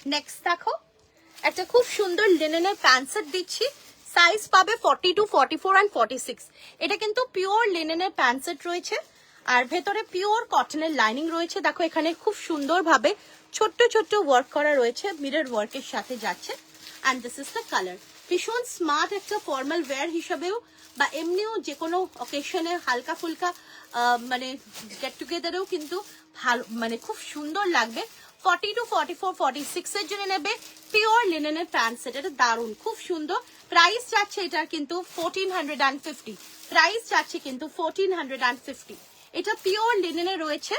নেক্সট দেখো একটা খুব সুন্দর লিনেনের প্যান্ট সেট দিচ্ছি, সাইজ পাবে 42, 44 and 46। এটা কিন্তু পিওর লিনেনের প্যান্ট সেট রয়েছে আর ভেতরে পিওর কটনের লাইনিং রয়েছে। দেখো এখানে খুব সুন্দরভাবে ছোট্ট ছোট্ট ওয়ার্ক করা রয়েছে, মিরর ওয়ার্কের সাথে যাচ্ছে। And this is the colour. ভীষণ স্মার্ট একটা ফর্মাল ওয়্যার হিসাবেও বা এমনিও যে কোনো অকেশনে হালকা ফুলকা মানে গেট টুগেদারেও কিন্তু ভালো, মানে খুব সুন্দর লাগবে। 42, 44, 46 এর জন্য নেবে পিওর লিনেনের প্যান্ট সেট। এটা দারুণ, খুব সুন্দর। প্রাইস যাচ্ছে এটার কিন্তু 1450। প্রাইস যাচ্ছে কিন্তু 1450। এটা পিওর লিনেনে রয়েছে,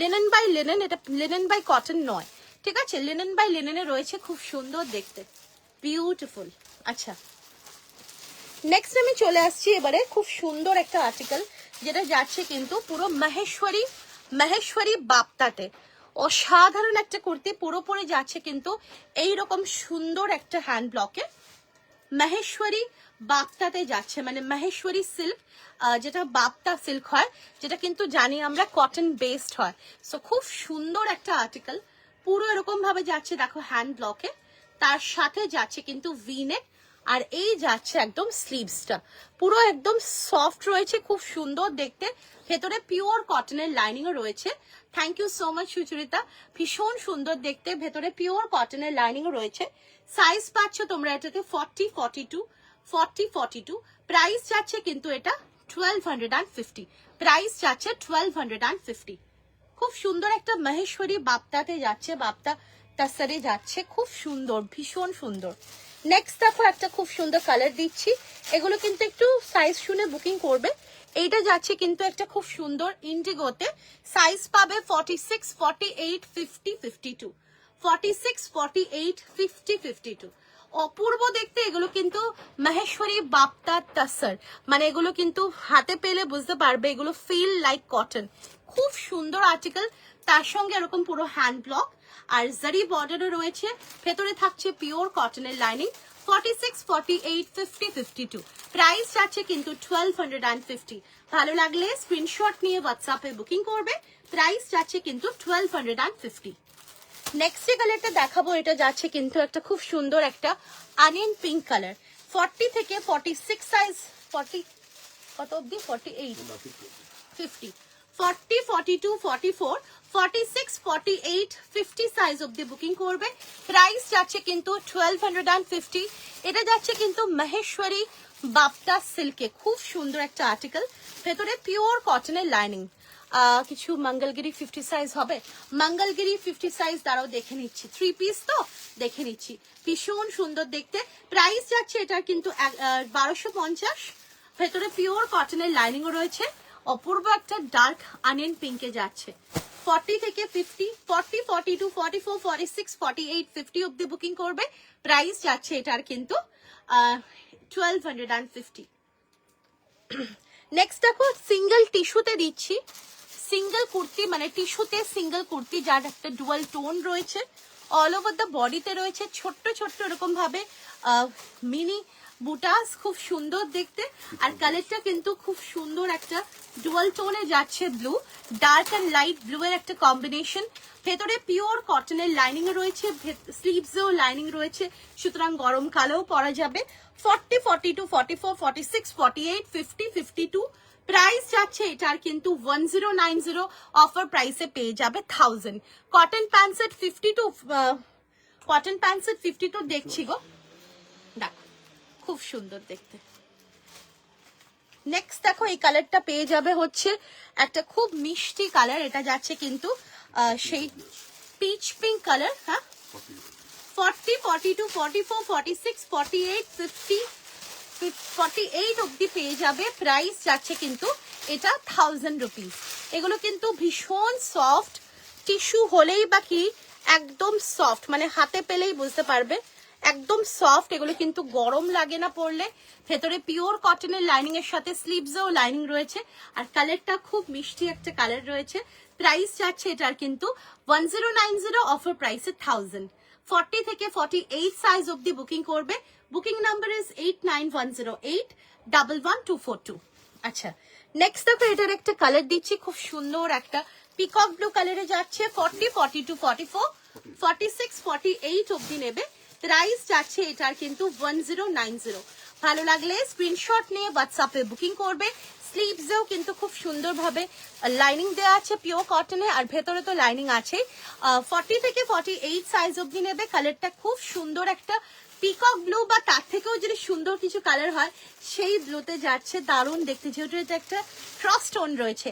লিনেন বাই লিনেন, এটা লিনেন বাই কটন নয়, ঠিক আছে? লিনেন বাই লিনেনে রয়েছে, খুব সুন্দর দেখতে, বিউটিফুল। আচ্ছা, নেক্সট আমি চলে আসছি এবারে খুব সুন্দর একটা আর্টিকেল, যেটা যাচ্ছে কিন্তু পুরো মহেশ্বরী বাপ্তাতে। অসাধারণ একটা কুর্তি, পুরোপুরি যাচ্ছে কিন্তু এইরকম সুন্দর একটা হ্যান্ড ব্লকে মহেশ্বরী বাপ্তাতে যাচ্ছে, মানে মহেশ্বরী সিল্ক, যেটা বাপ্তা সিল্ক হয়, যেটা কিন্তু জানি আমরা কটন বেসড হয়। সো খুব সুন্দর একটা আর্টিকেল, পুরো এরকম ভাবে যাচ্ছে দেখো হ্যান্ড ব্লকে, তার সাথে যাচ্ছে কিন্তু ভি নেক, আর এই যাচ্ছে একদম স্লিভসটা পুরো একদম সফট রয়েছে, খুব সুন্দর দেখতে। ভেতরে পিওর কটনের লাইনিংও রয়েছে। Thank you so much Sucharita, ভীষণ সুন্দর দেখতে, ভেতরে পিওর কটনের লাইনিংও রয়েছে। সাইজ পাচ্ছ তোমরা এটাকে 40, 42, 40, 42। প্রাইস যাচ্ছে কিন্তু এটা 1250। প্রাইস যাচ্ছে 1250। খুব সুন্দর একটা মহেশ্বরী বাপ্তাতে যাচ্ছে, বাপ্তা টাসারে যাচ্ছে, খুব সুন্দর, ভীষণ সুন্দর। নেক্সট দেখো একটা খুব সুন্দর কালার দিচ্ছি, এগুলো কিন্তু একটু সাইজ শুনে বুকিং করবে। এইটা যাচ্ছে কিন্তু একটা খুব সুন্দর ইন্ডিগোতে, সাইজ পাবে 46, 48, 50, 52। 46, 48, 50, 52। অপূর্ব দেখতে এগুলো কিন্তু মহেশ্বরী বাপ্তা টাসার, মানে এগুলো কিন্তু হাতে পেলে বুঝতে পারবে এগুলো ফিল লাইক কটন। খুব সুন্দর আর্টিকেল, তার সঙ্গে এরকম পুরো হ্যান্ড ব্লক আর জারি বর্ডারও রয়েছে, ভেতরে থাকছে পিওর কটনের লাইনিং। 46, 48, 50, 52। প্রাইস যাচ্ছে কিন্তু 1250। ভালো লাগলে স্ক্রিনশট নিয়ে হোয়াটসঅ্যাপে বুকিং করবে। প্রাইস যাচ্ছে কিন্তু 1250। নেক্সট যে কালারটা দেখাবো, এটা যাচ্ছে কিন্তু একটা খুব সুন্দর একটা অনিয়ন পিঙ্ক কালার। 40 থেকে 46 সাইজ, 40 কত অব্দি? 48, 50, 40, 42, 44, 46, 48, 50 সাইজ অব্দি বুকিং করবে। প্রাইস যাচ্ছে কিন্তু 1250। এটা যাচ্ছে কিন্তু মহেশ্বরী বাপ্তা সিল্কে, খুব সুন্দর একটা আর্টিকেল, ভেতরে পিওর কটনের লাইনিং। কিছু মঙ্গলগিরি 50 সাইজ হবে, মঙ্গলগিরি 50 সাইজ দ্বারাও দেখে নিচ্ছি, 3 পিস তো দেখে নিচ্ছি, ভীষণ সুন্দর দেখতে। প্রাইস যাচ্ছে এটার কিন্তু 1250। ভেতরে পিওর কটনের লাইনিংও রয়েছে, অপূর্ব একটা ডার্ক অনিয়ন পিঙ্কে যাচ্ছে। 40 থেকে 50, 40, 42, 44, 46, 48, 50 অব্দি বুকিং করবে। প্রাইস যাচ্ছে এটার কিন্তু 1250। নেক্সট দেখো সিঙ্গেল টিস্যুতে দিচ্ছি, সিঙ্গেল কুর্তি, মানে টিস্যুতে সিঙ্গেল কুর্তি, যার একটা ডুয়াল টোন রয়েছে, অল ওভার দ্য বডিতে রয়েছে ছোট্ট ছোট্ট এরকম ভাবে মিনি বুটাস, খুব সুন্দর দেখতে। আর কালারটা কিন্তু খুব সুন্দর একটা ডুয়াল টোনে যাচ্ছে, blue, dark and light blue এর একটা কম্বিনেশন। ভেতরে পিওর কটনের লাইনিং রয়েছে, স্লিভসেও লাইনিং রয়েছে, সুতরাং গরমকালেও পরা যাবে। 40, 42, 44, 46, 48, 50, 52। প্রাইস যাচ্ছে এটার কিন্তু 1090, অফার প্রাইসে পেয়ে যাবে 1000। Cotton pant set 52, cotton pant set 52 দেখছি গো, দেখো খুব সুন্দর দেখতে। নেক্সট দেখো এই কালারটা পেয়ে যাবে হচ্ছে একটা খুব মিষ্টি কালার, এটা যাচ্ছে কিন্তু সেই পিচ পিঙ্ক কালার। হ্যাঁ, 40, 42, 44, 46, 48, 50, 48 অব্দি পেয়ে যাবে। প্রাইস যাচ্ছে কিন্তু এটা 1000 রুপিস। এগুলো কিন্তু ভীষণ সফট, টিস্যু হলেই বা কি একদম সফট, মানে হাতে পেলেই বুঝতে পারবে একদম সফট। এগুলো কিন্তু গরম লাগে না পরলে, ভেতরে পিওর কটনের লাইনিং এর সাথে স্লিভসেও লাইনিং রয়েছে, আর কালারটা খুব মিষ্টি একটা কালার রয়েছে। প্রাইস যাচ্ছে এটার কিন্তু 1090, অফার প্রাইসে 1000। 40 থেকে 48 সাইজ অব্দি বুকিং করবে। Booking number is 8910811242। আচ্ছা, নেক্সট দেখো এটার একটা কালার দিচ্ছি, খুব সুন্দর একটা পিকক ব্লু কালারে যাচ্ছে। 40, 42, 44, 46-48 অবধি নেবে। প্রাইস যাচ্ছে এটার কিন্তু 1090। ভালো লাগলে স্ক্রিনশট নিয়ে হোয়াটসঅ্যাপে বুকিং করবে। স্লিভসেও কিন্তু খুব সুন্দরভাবে লাইনিং দেওয়া আছে পিওর কটনে, আর ভেতরে তো লাইনিং আছে। 40 থেকে 48 সাইজ অবধি নেবে। কালারটা খুব সুন্দর একটা পিকক ব্লু, বা তার থেকেও যদি সুন্দর কিছু কালার হয় সেই ব্লুতে যাচ্ছে, দারুণ দেখতে, যেহেতু এটা একটা ক্রস টোন রয়েছে।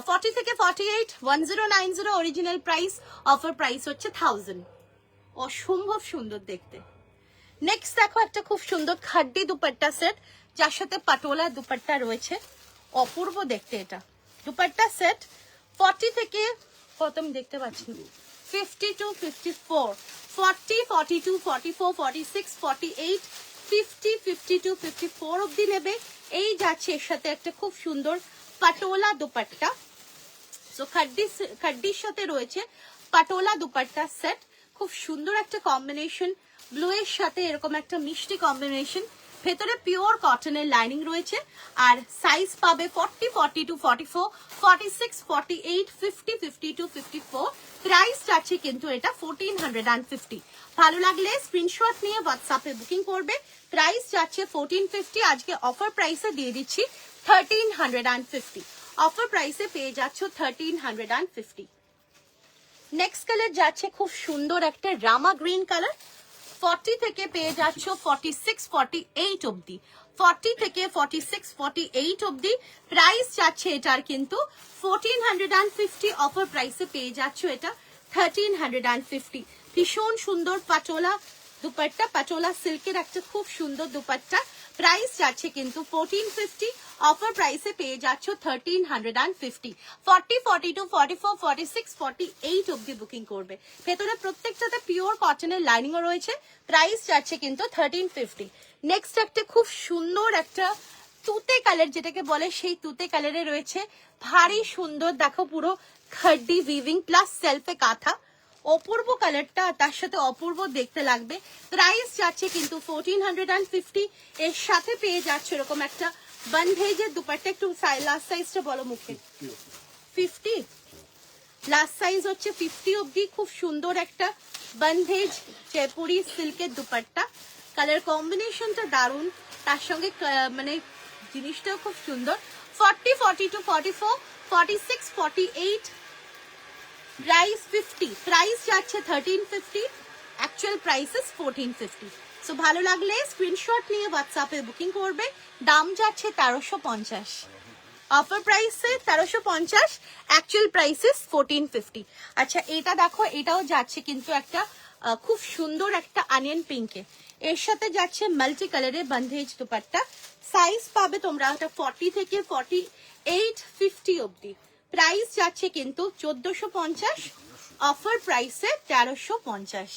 40 থেকে 48 1090 অরিজিনাল প্রাইস, অফার প্রাইস হচ্ছে 1000। অসম্ভব সুন্দর দেখতে। নেক্সট দেখো একটা খুব সুন্দর খাড্ডি দুপাট্টা সেট, যার সাথে পাটোলা দুপাট্টা রয়েছে, অপূর্ব দেখতে এটা দুপাট্টা সেট। 40 থেকে কত আমি দেখতে পাচ্ছি, 50 to 54, 40, 42, 44, 46, 48, 50, 52, 54 অবধি নেবে। এই যাচ্ছে এর সাথে একটা খুব সুন্দর পাটোলা দুপাট্টা। সো খাড্ডির সাথে রয়েছে পাটোলা দুপাট্টা সেট, খুব সুন্দর একটা কম্বিনেশন, ব্লু এর সাথে এরকম একটা মিষ্টি কম্বিনেশন। ভেতরে পিওর কটনের লাইনিং রয়েছে, আর সাইজ পাবে 40, 42, 44, 46, 48, 50, 52, 54। প্রাইস যাচ্ছে কিন্তু এটা 1450। ভালো লাগলে স্ক্রিনশট নিয়ে হোয়াটসঅ্যাপে বুকিং করবে। প্রাইস যাচ্ছে 1450, আজকে অফার প্রাইসে দিয়ে দিচ্ছি 1350। অফার প্রাইসে পেয়ে যাচ্ছ 1350। নেক্সট কালার যাচ্ছে খুব সুন্দর একটা রামা গ্রিন কালার। 40 থেকে পেয়ে যাচ্ছ 46, 48 অবধি। 40 থেকে 46, 48 অবধি প্রাইস যাচ্ছে এটার কিন্তু 1450। অফার প্রাইসে পেয়ে যাচ্ছ এটা 1350। ভীষণ সুন্দর পাটোলা দুপাট্টা, পাটোলা সিল্কের একটা খুব সুন্দর দুপাট্টা। প্রাইস যাচ্ছে কিন্তু 1450। অফার প্রাইসে পেয়ে যাচ্ছ 1350। 40, 42, 44, 46, 48 অবধি বুকিং করবে। ভেতরে প্রত্যেকটাতে পিওর কটনের লাইনিংও রয়েছে। প্রাইস যাচ্ছে কিন্তু 1350। নেক্সট একটা খুব সুন্দর একটা তুতে কালার, যেটাকে বলে সেই তুতে কালারে রয়েছে, ভারী সুন্দর দেখো, পুরো খাড্ডি উইভিং প্লাস সেলফে কাঁথা, অপূর্ব কালারটা, তার সাথে অপূর্ব দেখতে লাগবে। প্রাইস যাচ্ছে কিন্তু 1450। এর সাথে পেয়ে যাচ্ছে এরকম একটা বনভেজের দুপাট্টা। একটু লাস্ট সাইজটা বলো মুখে। 50 লাস্ট সাইজ হচ্ছে 50 অবধি। খুব সুন্দর একটা বনভেজ জয়পুরি সিল্কের দুপাট্টা, কালার কম্বিনেশনটা দারুণ, তার সঙ্গে মানে জিনিসটাও খুব সুন্দর। 40, 42, 44, 46, 48, প্রাইস 50। প্রাইস যাচ্ছে 1350, অ্যাকচুয়াল প্রাইস ইজ 1450। সো ভালো লাগলে স্ক্রিনশট নিয়ে হোয়াটসঅ্যাপে বুকিং করবে। দাম যাচ্ছে 1350। অফার প্রাইসে 1350, অ্যাকচুয়াল প্রাইস ইজ 1450। আচ্ছা এটা দেখো, এটাও যাচ্ছে কিন্তু একটা খুব সুন্দর একটা অনিয়ন পিঙ্কে, এর সাথে যাচ্ছে মাল্টি কালারের বন্ধেজ দুপাট্টা। সাইজ পাবে তোমরা 40 থেকে 48, 50 অবধি। প্রাইস যাচ্ছে কিন্তু 1450, অফার প্রাইসে 1350।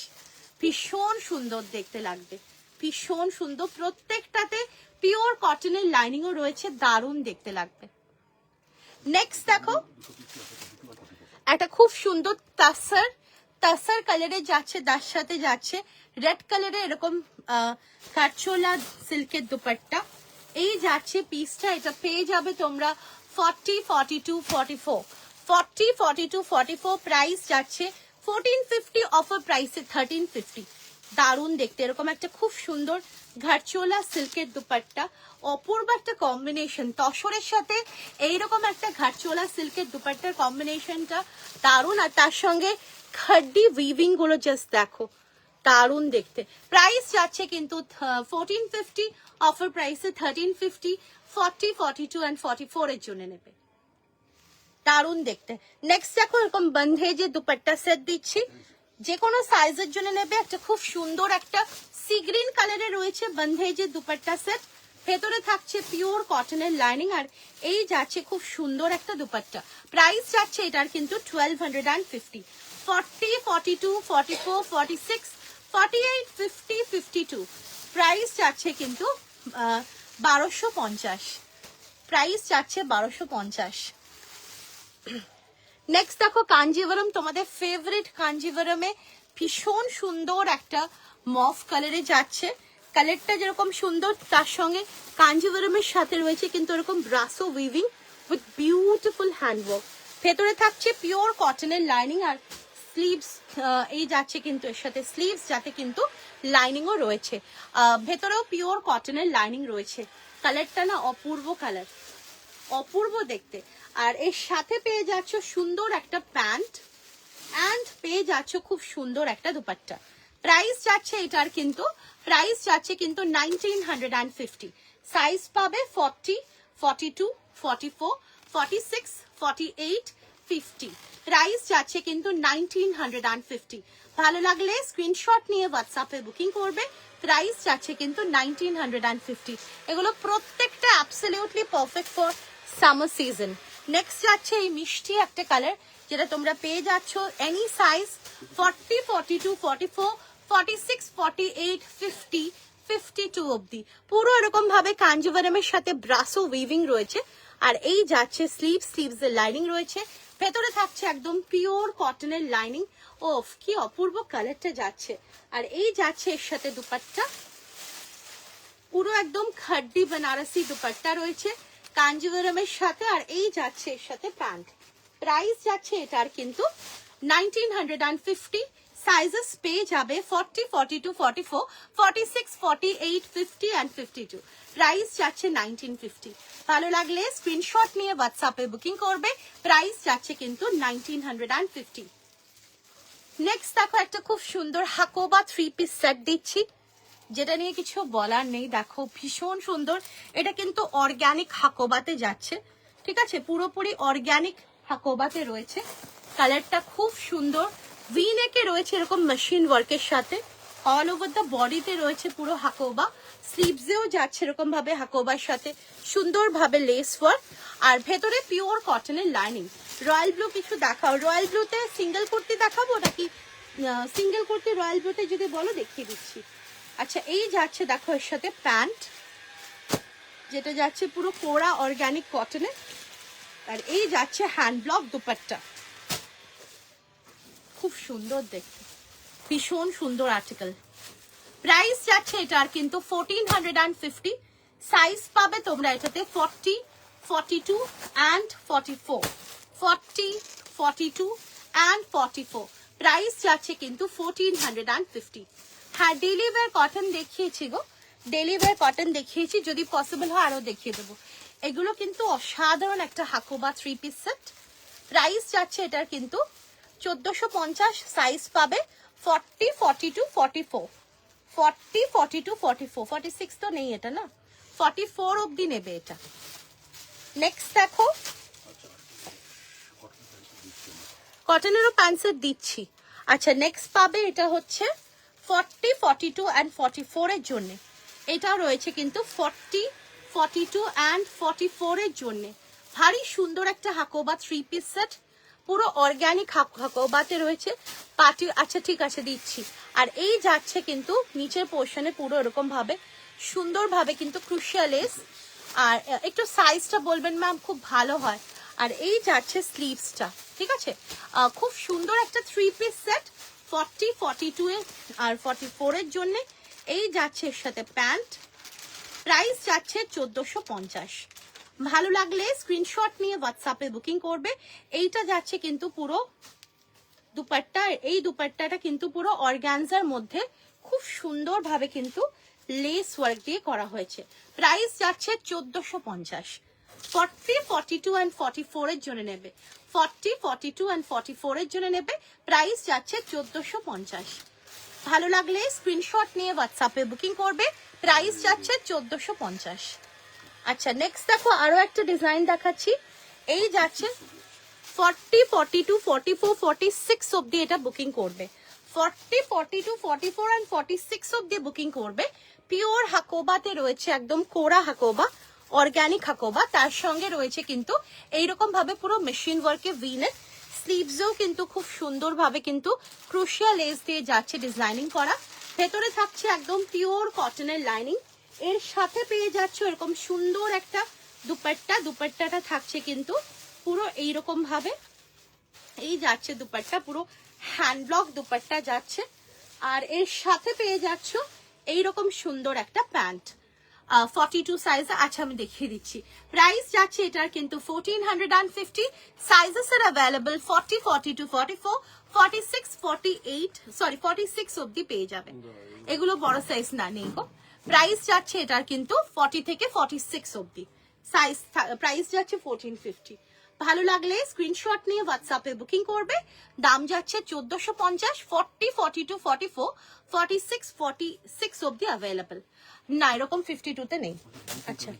ভীষণ সুন্দর দেখতে লাগবে, ভীষণ সুন্দর, প্রত্যেকটাতে পিওর কটনের লাইনিংও রয়েছে, দারুণ দেখতে লাগবে। নেক্সট দেখো একটা খুব সুন্দর তাসার কালারে যাচ্ছে, তার সাথে যাচ্ছে রেড কালারে এরকম কাটচোলা সিল্কের দুপাট্টা। এই যাচ্ছে পিসটা, এটা পেয়ে যাবে তোমরা 40, 42, 44, 40, 42, 44। প্রাইস যাচ্ছে 1450, অফার প্রাইসে 1350। দারুণ দেখতে, এরকম একটা খুব সুন্দর ঘাটচোলা সিল্কের দুপাট্টা, অপূর্ব একটা কম্বিনেশন। তসরের সাথে এইরকম একটা ঘাটচোলা সিল্কের দুপাট্টার কম্বিনেশনটা দারুণ, আর তার সঙ্গে খাড্ডি উইভিং গুলো জাস্ট দেখো, দারুণ দেখতে। প্রাইস যাচ্ছে কিন্তু 1450, অফার প্রাইসে 1350। 40, 42 and 44 এর জন্য নেবে, দারুণ দেখতে। নেক্সট দেখো এরকম বন্ধেজে দুপাট্টা সেট দিচ্ছি, যে কোনো সাইজের জন্য নেবে। একটা খুব সুন্দর একটা সি গ্রিন কালারে রয়েছে বন্ধেজে দুপাট্টা সেট, ভেতরে থাকছে পিওর কটনের লাইনিং, আর এই যাচ্ছে খুব সুন্দর একটা দুপাট্টা। প্রাইস যাচ্ছে এটার কিন্তু 1250। 40, 42, 44, 46, 48, 50, 52। প্রাইস যাচ্ছে কিন্তু 1250। প্রাইস যাচ্ছে 1250। নেক্সট দেখো কাঞ্জিভারম, তোমাদের ফেভারিট কাঞ্জিভারমে ভীষণ সুন্দর একটা মফ কালারে যাচ্ছে। কালারটা যেরকম সুন্দর, তার সঙ্গে কাঞ্জিভারমের সাথে রয়েছে কিন্তু এরকম ব্রাসো উইভিং উইথ বিউটিফুল হ্যান্ডওয়ার্ক। ভেতরে থাকছে পিওর কটনের লাইনিং, আর স্লিভস এই যাচ্ছে কিন্তু এর সাথে স্লিভস, যাতে কিন্তু লাইনিংও রয়েছে, ভেতরেও পিওর কটনের লাইনিং রয়েছে। কালারটা না অপূর্ব কালার, অপূর্ব দেখতে। আর এর সাথে পেয়ে যাচ্ছ সুন্দর একটা প্যান্ট অ্যান্ড পেয়ে যাচ্ছ খুব সুন্দর একটা দুপাট্টা। প্রাইস যাচ্ছে এটার কিন্তু, প্রাইস যাচ্ছে কিন্তু 1950। সাইজ পাবে 40, 42, 44, 46, 48, 50। প্রাইস যাচ্ছে কিন্তু 1950। ভালো লাগলে স্ক্রিনশট নিয়ে হোয়াটসঅ্যাপে বুকিং করবে। প্রাইস যাচ্ছে কিন্তু 1950। এগুলো প্রত্যেকটা absolutely perfect for summer season. Next যাচ্ছে এই মিষ্টি একটা কালার, যেটা তোমরা পেয়ে যাচ্ছ এনি সাইজ 40, 42, 44, 46, 48, 50, 52 অবধি। পুরো এরকম ভাবে কাঞ্জিভারামের সাথে ব্রাসো উইভিং রয়েছে। আর এই যাচ্ছে স্লিভস এর লাইনিং রয়েছে, ভেতরে থাকছে একদম পিওর কটনের লাইনিং। ওফ কি অপূর্ব কালারটা যাচ্ছে। আর এই যাচ্ছে এর সাথে দুপাট্টা, পুরো একদম খাড্ডি বেনারসি দুপাট্টা রয়েছে কাঞ্জিভারামের সাথে। আর এই যাচ্ছে এর সাথে প্যান্ট। প্রাইস যাচ্ছে এটার কিন্তু 1950। সাইজেস পেয়ে যাবে 40, 42, 44, 46, 48, 50 and 52। প্রাইস যাচ্ছে 1950। ভালো লাগলে স্ক্রিনশট নিয়ে হোয়াটসঅ্যাপে বুকিং করবে। প্রাইস যাচ্ছে কিন্তু 1950। নেক্সট দেখো একটা খুব সুন্দর হাকোবা 3 পিস সেট দিচ্ছি, যেটা নিয়ে কিছু বলার নেই। দেখো ভীষণ সুন্দর, এটা কিন্তু অর্গানিক হাকোবাতে যাচ্ছে, ঠিক আছে, পুরোপুরি অর্গানিক হাকোবাতে রয়েছে। কালারটা খুব সুন্দর, ভি নেকে রয়েছে এরকম মেশিন ওয়ার্কের সাথে, অল ওভার দ্য বডিতে রয়েছে পুরো হাকোবা, স্লিভসেও যাচ্ছে এরকম ভাবে হাকোবার সাথে সুন্দরভাবে লেস ওয়ার্ক, আর ভেতরে পিওর কটনের লাইনিং। রয়্যাল ব্লু কিছু দেখাও, রয়্যাল ব্লুতে সিঙ্গেল কুর্তি দেখাবো নাকি? সিঙ্গেল কুর্তি রয়্যাল ব্লুতে যদি বলো দেখিয়ে দিচ্ছি। আচ্ছা এই যাচ্ছে দেখো এর সাথে প্যান্ট, যেটা যাচ্ছে পুরো কোরা অর্গানিক কটনে। আর এই যাচ্ছে হ্যান্ড ব্লক দুপাট্টা, খুব সুন্দর দেখতে, ভীষণ সুন্দর আর্টিকেল। প্রাইস যাচ্ছে এটার কিন্তু 1450। সাইজ পাবে তোমরা এটাতে 40, 42 and 44, 40, 42 and 44। প্রাইস যাচ্ছে কিন্তু 1450। হ্যাঁ ডেলি ওয়্যার কটন দেখিয়েছি গো, ডেলি ওয়্যার কটন দেখিয়েছি, যদি পসিবল হয় আরো দেখিয়ে দেবো। এগুলো কিন্তু অসাধারণ একটা হাকোবা 3 পিস সেট। প্রাইস যাচ্ছে এটার কিন্তু 1450। সাইজ পাবে 40, 42, 44, 40, 42, 44, 46 তো নেই এটা না, 44 অবধি নেবে এটা। নেক্সট দেখো কটনেরও প্যান্ট সেট দিচ্ছি। আচ্ছা নেক্সট পাবে এটা হচ্ছে 40, 42 and 44 এর জন্য। এটা রয়েছে কিন্তু 40, 42 and 44 এর জন্য। ভারী সুন্দর একটা হাকোবা 3 পিস সেট, পুরো অর্গানিক হাকোবাতে রয়েছে পার্টি। আচ্ছা ঠিক আছে দিচ্ছি। আর এই যাচ্ছে কিন্তু নিচের পোর্শনে পুরো এরকম ভাবে সুন্দরভাবে কিন্তু ক্রুশিয়া লেস। আর একটু সাইজটা বলবেন ম্যাম, খুব ভালো হয়। আর এই যাচ্ছে স্লিভসটা, ঠিক আছে, খুব সুন্দর একটা 3 পিস সেট 40, 42 এর আর 44 এর জন্য। এই যাচ্ছে এর সাথে প্যান্ট। প্রাইস যাচ্ছে 1450। ভালো লাগলে স্ক্রিনশট নিয়ে হোয়াটসঅ্যাপে বুকিং করবে। এইটা যাচ্ছে কিন্তু পুরো দুপাট্টা, এই দুপাট্টাটা কিন্তু পুরো অর্গানজার মধ্যে খুব সুন্দরভাবে কিন্তু লেস ওয়ার্ক দিয়ে করা হয়েছে। প্রাইস যাচ্ছে 1450। 40, 42 and 44 এর জন্য নেবে, 40, 42 and 44 এর জন্য নেবে। প্রাইস যাচ্ছে 1450। ভালো লাগলে স্ক্রিনশট নিয়ে হোয়াটসঅ্যাপে বুকিং করবে। প্রাইস যাচ্ছে 1450। আচ্ছা নেক্সট দেখো আরো একটা ডিজাইন দেখাচ্ছি। এই যাচ্ছে 40, 42, 44, 46 অবধি এটা বুকিং করবে, 40, 42, 44 and 46 অবধি বুকিং করবে। পিওর হাকোবাতে রয়েছে, একদম কোরা হাকোবা, অর্গানিক হাকোবা, তার সঙ্গে রয়েছে কিন্তু এইরকম ভাবে পুরো মেশিন ওয়ার্কে ভিনেক। স্লিভসেও কিন্তু খুব সুন্দরভাবে কিন্তু ক্রুশিয়া লেস দিয়ে যাচ্ছে ডিজাইনিং করা, ভেতরে থাকছে একদম পিওর কটনের লাইনিং। এর সাথে পেয়ে যাচ্ছ এরকম সুন্দর একটা দুপাট্টা, দুপাট্টাটা থাকছে কিন্তু পুরো এইরকম ভাবে, এই যাচ্ছে দুপাট্টা, পুরো হ্যান্ড ব্লক দুপাট্টা যাচ্ছে। আর এর সাথে পেয়ে যাচ্ছ এইরকম সুন্দর একটা প্যান্ট। 42 সাইজ। আচ্ছা আমি দেখিয়ে দিচ্ছি, প্রাইস যাচ্ছে এটার কিন্তু 1450। সাইজেস আর অ্যাভেলেবল 40, 42, 44, 46, 48, সরি 46 অব্দি পেয়ে যাবেন। এগুলো বড় সাইজ না, নেই গো। প্রাইস যাচ্ছে এটার কিন্তু 40 থেকে 46 অব্দি সাইজ, প্রাইস যাচ্ছে 1450। ভালো লাগলে স্ক্রিনশট নিয়ে হোয়াটসঅ্যাপে বুকিং করবে। দাম যাচ্ছে 1450, 40, 42, 44, 46, 46 অব্দি অ্যাভেলেবল। না এরকম 52 তে নেই। আচ্ছা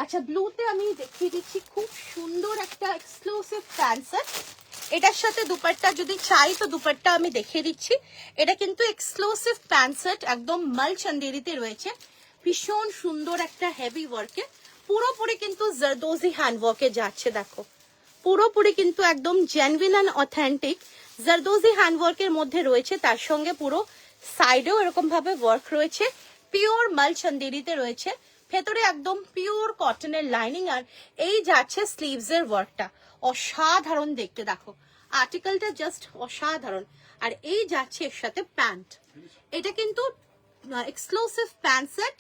আচ্ছা, ব্লুতে আমি দেখিয়ে দিচ্ছি, খুব সুন্দর একটা এক্সক্লুসিভ প্যান্ট সেট। এটার সাথে দুপাট্টা যদি চাই তো দুপাট্টা আমি দেখিয়ে দিচ্ছি। এটা কিন্তু এক্সক্লুসিভ প্যান্ট সেট, একদম মাল চন্দেরিতে রয়েছে। ভীষণ সুন্দর একটা হেভি ওয়ার্কে, পুরোপুরি কিন্তু জারদোজি হ্যান্ডওয়ার্কে যাচ্ছে। দেখো পুরোপুরি কিন্তু একদম জেনুইন অ্যান্ড অথেন্টিক জারদোজি হ্যান্ডওয়ার্কের মধ্যে রয়েছে। তার সঙ্গে পুরো সাইডেও এরকম ভাবে ওয়ার্ক রয়েছে, পিওর মাল চন্দেরিতে রয়েছে। ভেতরে একদম পিওর কটনের লাইনিং, আর এই যাচ্ছে স্লিভস এর ওয়ার্কটা অসাধারণ দেখতে। দেখো আর্টিকেলটা জাস্ট অসাধারণ। আর এই যাচ্ছে এর সাথে প্যান্ট। এটা কিন্তু এক্সক্লুসিভ প্যান্ট সেট,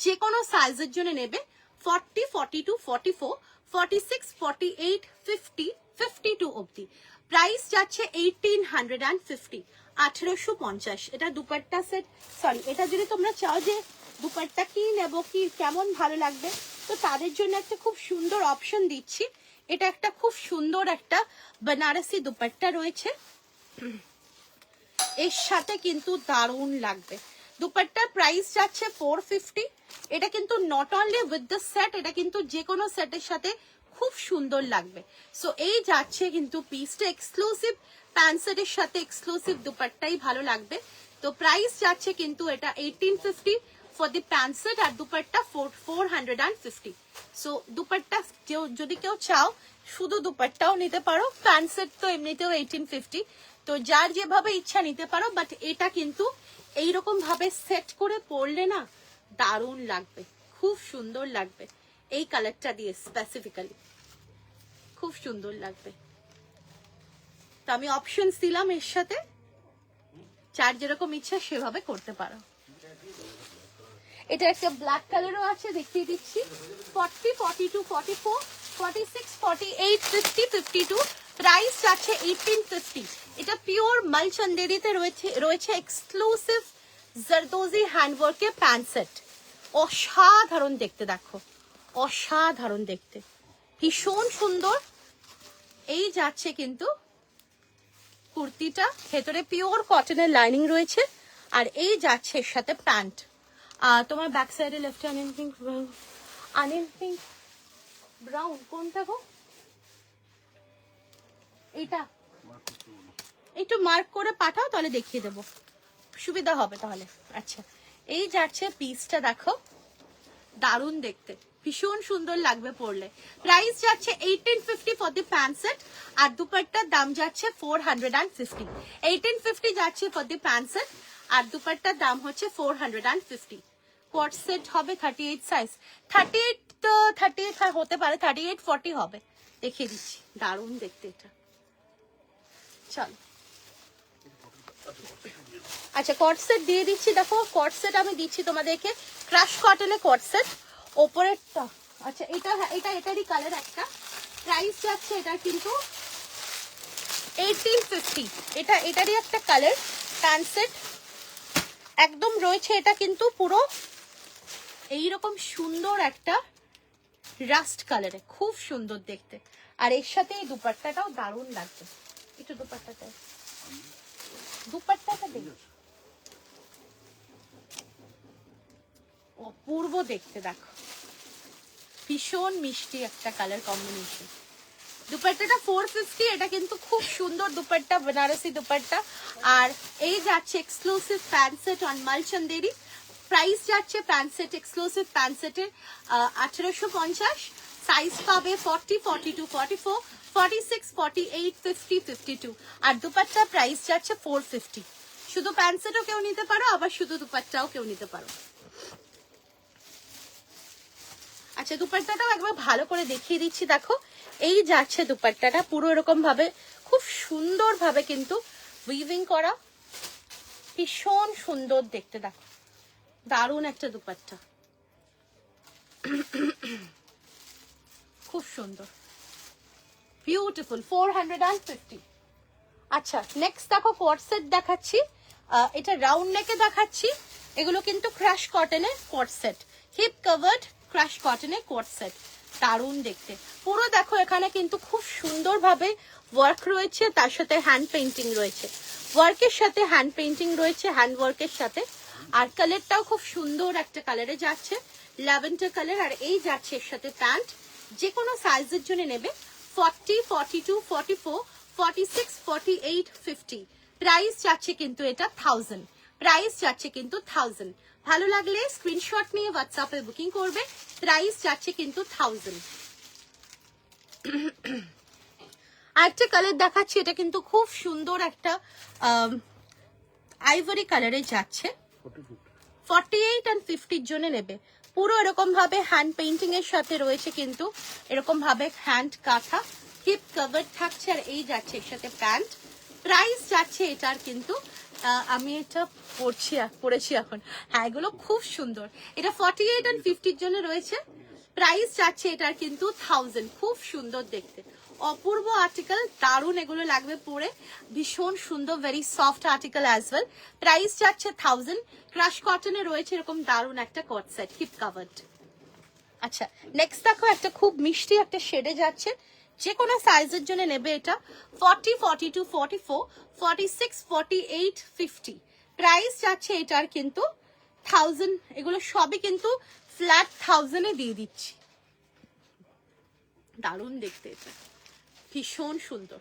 যে কোনো সাইজের জন্য নেবে। 40, 42, 44, 46, 48, 50, 52 অব্দি। প্রাইস যাচ্ছে 1850, 1850। এটা দুপাট্টা সেট, সরি এটা যদি তোমরা চাও যে দুপাট্টা কি নেব, কি কেমন ভালো লাগবে, তো তাদের জন্য একটা খুব সুন্দর অপশন দিচ্ছি। এটা একটা খুব সুন্দর একটা বেনারসি দুপাট্টা রয়েছে, এর সাথে কিন্তু দারুণ লাগবে। দুপাট্টার প্রাইস যাচ্ছে 450। এটা কিন্তু not only with the set, এটা কিন্তু যে কোনো সেটের সাথে খুব সুন্দর লাগবে। সো এই যাচ্ছে কিন্তু পিসটা এক্সক্লুসিভ প্যান্ট সেটের সাথে এক্সক্লুসিভ দুপাট্টাই ভালো লাগবে। তো প্রাইস যাচ্ছে কিন্তু এটা 1850 ফর দি প্যান্ট সেট, আর দুপাট্টা 450। সো দুপাট্টা যদি কেউ চাও শুধু দুপাট্টাও নিতে পারো, প্যান্ট সেট তো এমনিতেও 1850। তো যার যেভাবে ইচ্ছা নিতে পারো, বাট এটা কিন্তু এইরকম ভাবে সেট করে পরলে না দারুণ লাগবে, খুব সুন্দর লাগবে। এই কালারটা দিয়ে স্পেসিফিক্যালি খুব সুন্দর লাগবে। তো আমি অপশনস দিলাম এর সাথে, যার যেরকম ইচ্ছা সেভাবে করতে পারো। এটা একটা ব্ল্যাক কালারও আছে, দেখিয়ে দিচ্ছি। 40, 42, 44, 46, 48, 50, 52। প্রাইস আছে 1850। এটা পিওর মাল চন্দেরিতে রয়েছে এক্সক্লুসিভ জারদোজি হ্যান্ডওয়ার্কের প্যান্ট সেট। অসাধারণ দেখতে, দেখো অসাধারণ দেখতে, ভীষণ সুন্দর। এই যাচ্ছে কিন্তু কুর্তিটা, ভেতরে পিওর কটনের লাইনিং রয়েছে, আর এই যাচ্ছে এর সাথে প্যান্ট। তোমার ব্যাক সাইডে লেফট অনিয়ন পিঙ্ক ব্রাউন কোনটা গো? এটা একটু মার্ক করে পাঠাও, তাহলে দেখিয়ে দেবো, সুবিধা হবে তাহলে। আচ্ছা এই যাচ্ছে পিসটা, দেখো দারুণ দেখতে, ভীষণ সুন্দর লাগবে পরলে। প্রাইস যাচ্ছে 1850 ফর দি প্যান্ট সেট, আর দুপাট্টার দাম যাচ্ছে 450। 1850 যাচ্ছে ফর দি প্যান্ট সেট, আর দুপাট্টার দাম হচ্ছে 450। কোয়ার্ট সেট হবে 38 সাইজ, 38 তো 38 হতে পারে, 38, 40 হবে। দেখিয়ে দিচ্ছি, দারুণ দেখতে এটা। চলো আচ্ছা কট সেট দিয়ে দিচ্ছি। দেখো কট সেট আমি দিচ্ছি তোমাদেরকে, ক্রাশ কটনের কট সেট ওপরেরটা। আচ্ছা এটারই কালার একটা। প্রাইস যাচ্ছে এটা কিন্তু 1850। এটারই একটা কালার প্যান্ট সেট একদম রয়েছে। এটা কিন্তু পুরো এইরকম সুন্দর একটা রাস্ট কালারে, খুব সুন্দর দেখতে। আর এর সাথে এই দুপাট্টাটাও দারুণ লাগবে। একটু দুপাট্টাটা দেখি, অপূর্ব দেখতে, দেখো ভীষণ মিষ্টি একটা কালার কম্বিনেশন। দুপাট্টাটা 450। এটা কিন্তু খুব সুন্দর দুপাট্টা, বেনারসি দুপাট্টা। আর এই যাচ্ছে এক্সক্লুসিভ প্যান্ট সেট অন মাল চন্দেরি। প্রাইস যাচ্ছে প্যান্ট সেট, এক্সক্লুসিভ প্যান্ট সেটের 1850। সাইজ পাবে 40, 42, 44, 46, 48, 50, 52। আর দুপাট্টা প্রাইস যাচ্ছে 450। শুধু প্যান্ট সেটও কেউ নিতে পারো, আবার শুধু দুপাট্টাও কেউ নিতে পারো। আচ্ছা দুপাট্টাটাও একবার ভালো করে দেখিয়ে দিচ্ছি। দেখো এই যাচ্ছে দুপাট্টাটা, পুরো এরকম ভাবে খুব সুন্দর ভাবে কিন্তু উইভিং করা, ভীষণ সুন্দর দেখতে। দেখো দারুণ একটা দুপাট্টা, খুব সুন্দর, বিউটিফুল, 450। আচ্ছা নেক্সট দেখো কোট সেট দেখাচ্ছি, এটা রাউন্ড নেকে দেখাচ্ছি। এগুলো কিন্তু ক্রাশ কটনের coat set, hip covered crush কটনের কোট সেট, দারুণ দেখতে। পুরো দেখো এখানে কিন্তু খুব সুন্দরভাবে ওয়ার্ক রয়েছে, তার সাথে হ্যান্ড পেইন্টিং রয়েছে, ওয়ার্কের সাথে হ্যান্ড পেইন্টিং রয়েছে, হ্যান্ড ওয়ার্কের সাথে। আর কালারটাও খুব সুন্দর একটা কালারে যাচ্ছে, ল্যাভেন্ডার কালার। আর এই যাচ্ছে এর সাথে প্যান্ট, যে কোনো সাইজের জন্য নেবে। 40, 42, 44, 46, 48, 50। প্রাইস যাচ্ছে কিন্তু এটা 1000, প্রাইস যাচ্ছে কিন্তু 1000। ভালো লাগলে স্ক্রিনশট নিয়ে হোয়াটসঅ্যাপে বুকিং করবে, প্রাইস যাচ্ছে কিন্তু 1000। আরেকটা কালার দেখাচ্ছি, এটা কিন্তু খুব সুন্দর একটা আইভরি কালারে যাচ্ছে। 48 and 50 জন্য নেবে। পুরো এরকম ভাবে হ্যান্ড পেইন্টিং এর সাথে রয়েছে কিন্তু এরকম ভাবে হ্যান্ড কাঁথা, হিপ কভার থাকছে। আর এই যাচ্ছে এর সাথে প্যান্ট। প্রাইস যাচ্ছে এটার কিন্তু আমি এটা পড়েছি এখন, হ্যাঁ এগুলো খুব সুন্দর। এটা 48 and 50 জন্য রয়েছে, প্রাইস যাচ্ছে এটার কিন্তু 1000। খুব সুন্দর দেখতে, অপূর্ব আর্টিকেল, দারুণ এগুলো লাগবে পরে, ভীষণ সুন্দর, very soft article as well. Price যাচ্ছে 1000। ক্রাশ কটনে রয়েছে এরকম দারুণ একটা কোট সেট, হিপ কাভার্ড। আচ্ছা নেক্সট দেখো একটা খুব মিষ্টি একটা শেডে যাচ্ছে, যে কোনো সাইজের জন্য নেবে এটা। 40, 42, 44, 46, 48, 50। প্রাইস যাচ্ছে এটার কিন্তু 1000। এগুলো সবই কিন্তু ফ্ল্যাট 1000-এ দিয়ে দিচ্ছি। দারুণ দেখতে, এটা ভীষণ সুন্দর।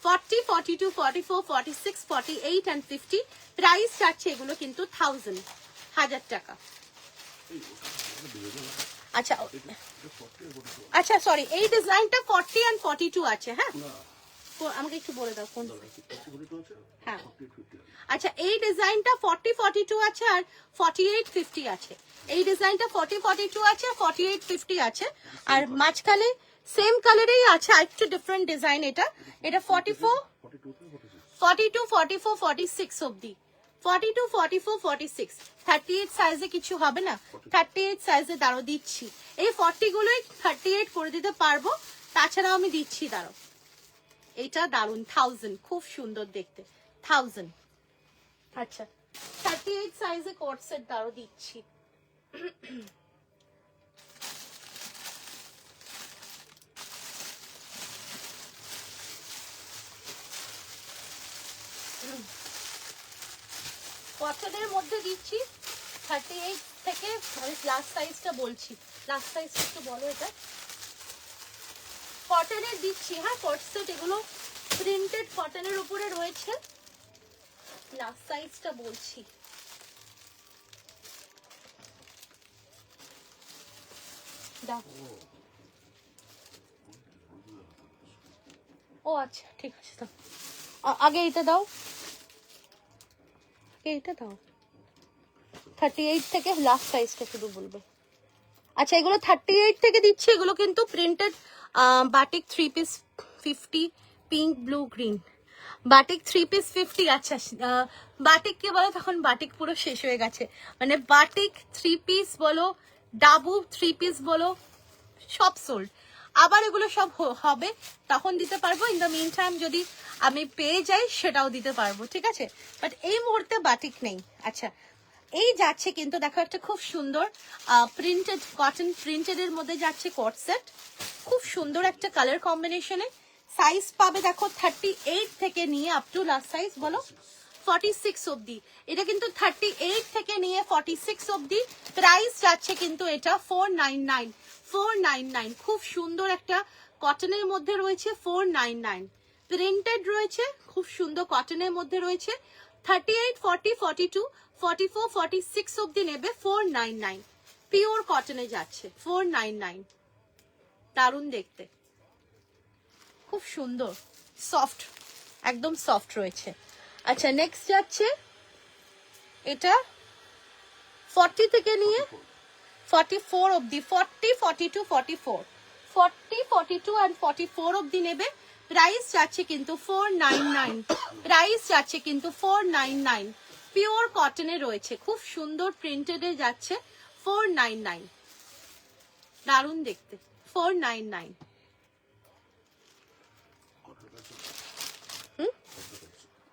40, 42, 44, 46, 48 and 50। প্রাইস যাচ্ছে এগুলো কিন্তু 1000, 1000 টাকা। আচ্ছা আচ্ছা সরি, এই ডিজাইনটা 40 and 42 আছে। হ্যাঁ আমাকে একটু বলে দাও কোন। হ্যাঁ আচ্ছা, এই ডিজাইনটা 40, 42 আছে আর 48, 50 আছে। এই ডিজাইনটা 40, 42 আছে, 48, 50 আছে। আর মাঝখানে সেম কালারেই আছে, একটু ডিফারেন্ট ডিজাইন। এটা 44, 42, 44, 46 অবধি, 42, 44, 46। 38 সাইজে কিছু হবে না, 38 সাইজে দাঁড়ো দিচ্ছি। এই 40 গুলোই 38 করে দিতে পারবো, তাছাড়াও আমি দিচ্ছি দাঁড়ো। এটা দারুন, 1000, খুব সুন্দর দেখতে, 1000। আচ্ছা 38 সাইজে কোট সেট দাঁড়ো দিচ্ছি। কটনের মধ্যে দিচ্ছি 38 থেকে, আমি লাস্ট সাইজটা বলছি, লাস্ট সাইজটা একটু বলো। এটা কটনের দিচ্ছি, হ্যাঁ কোট সেট এগুলো প্রিন্টেড কটনের উপরে রয়েছে, লাস্ট সাইজটা বলছি। দাও, ও আচ্ছা ঠিক আছে, দাও আগে এটা দাও, এইটা দাও। 38 থেকে লাস্ট সাইজটা শুধু বলবে। আচ্ছা এগুলো 38 থেকে দিচ্ছি, এগুলো কিন্তু printed batik 3 piece 50, pink blue green, batik 3 piece 50। আচ্ছা বাটিক কে বলো, তখন বাটিক পুরো শেষ হয়ে গেছে, মানে বাটিক 3 পিস বলো, ডাবু 3 পিস বলো, সব সোল্ড। আবার এগুলো সব হবে, তখন দিতে পারবো। ইন দ্য মিন টাইম যদি আমি পেয়ে যাই সেটাও দিতে পারবো, ঠিক আছে, বাট এই মুহূর্তে বাটিক নেই। আচ্ছা এই যাচ্ছে কিন্তু দেখো একটা খুব সুন্দর প্রিন্টেড, কটন প্রিন্টেড এর মধ্যে যাচ্ছে কোট সেট, খুব সুন্দর একটা কালার কম্বিনেশনে। সাইজ পাবে দেখো 38 থেকে নিয়ে আপ টু লাস্ট সাইজ বলো 46 অবধি। এটা কিন্তু 38 থেকে নিয়ে 46 অবধি। প্রাইস যাচ্ছে কিন্তু এটা 499, 499। খুব সুন্দর একটা কটনের মধ্যে রয়েছে, 499। প্রিন্টেড রয়েছে, খুব সুন্দর কটনের মধ্যে রয়েছে। 38, 40, 42, 44, 46 অবধি নেবে 499। পিওর কটনে যাচ্ছে 499, দারুণ দেখতে, খুব সুন্দর, সফট, একদম সফট রয়েছে। আচ্ছা নেক্সট যাচ্ছে এটা 40 থেকে নিয়ে 44 অবধি, 40, 42, 44, 40, 42 and 44 অবধি নেবে। প্রাইস যাচ্ছে কিন্তু 499, প্রাইস যাচ্ছে কিন্তু 499। পিওর কটনে রয়েছে, খুব সুন্দর প্রিন্টেডে যাচ্ছে 499। দারুণ দেখতে 499।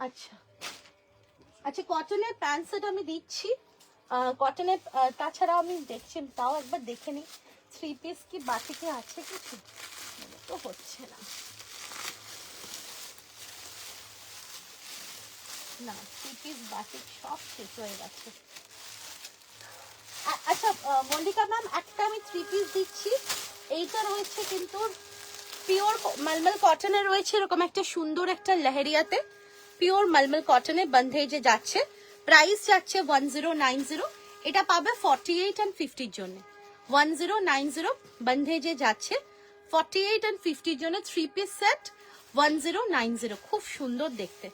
আচ্ছা আচ্ছা, কটনের প্যান্ট সেট আমি দিচ্ছি, কটনের তাছাড়াও আমি দেখছি, তাও একবার দেখে নিই 3 পিস কি বাটিকে আছে কিছু, তো হচ্ছে না না 3 পিস বাটিক সব শেষ হয়ে গেছে। আচ্ছা মল্লিকা ম্যাম, একটা আমি 3 পিস দিচ্ছি, এইটা রয়েছে কিন্তু পিওর মালমল কটনে রয়েছে, এরকম একটা সুন্দর একটা লেহেরিয়াতে পিওর মালমল কটনে বন্ধেজে যাচ্ছে, প্রাইস যাচ্ছে 1090। এটা পাবে 48 and 50 এর জন্য, 1090 বন্ধেজে যাচ্ছে 48 and 50 এর জন্য 3 পিস সেট 1090। খুব সুন্দর দেখতে,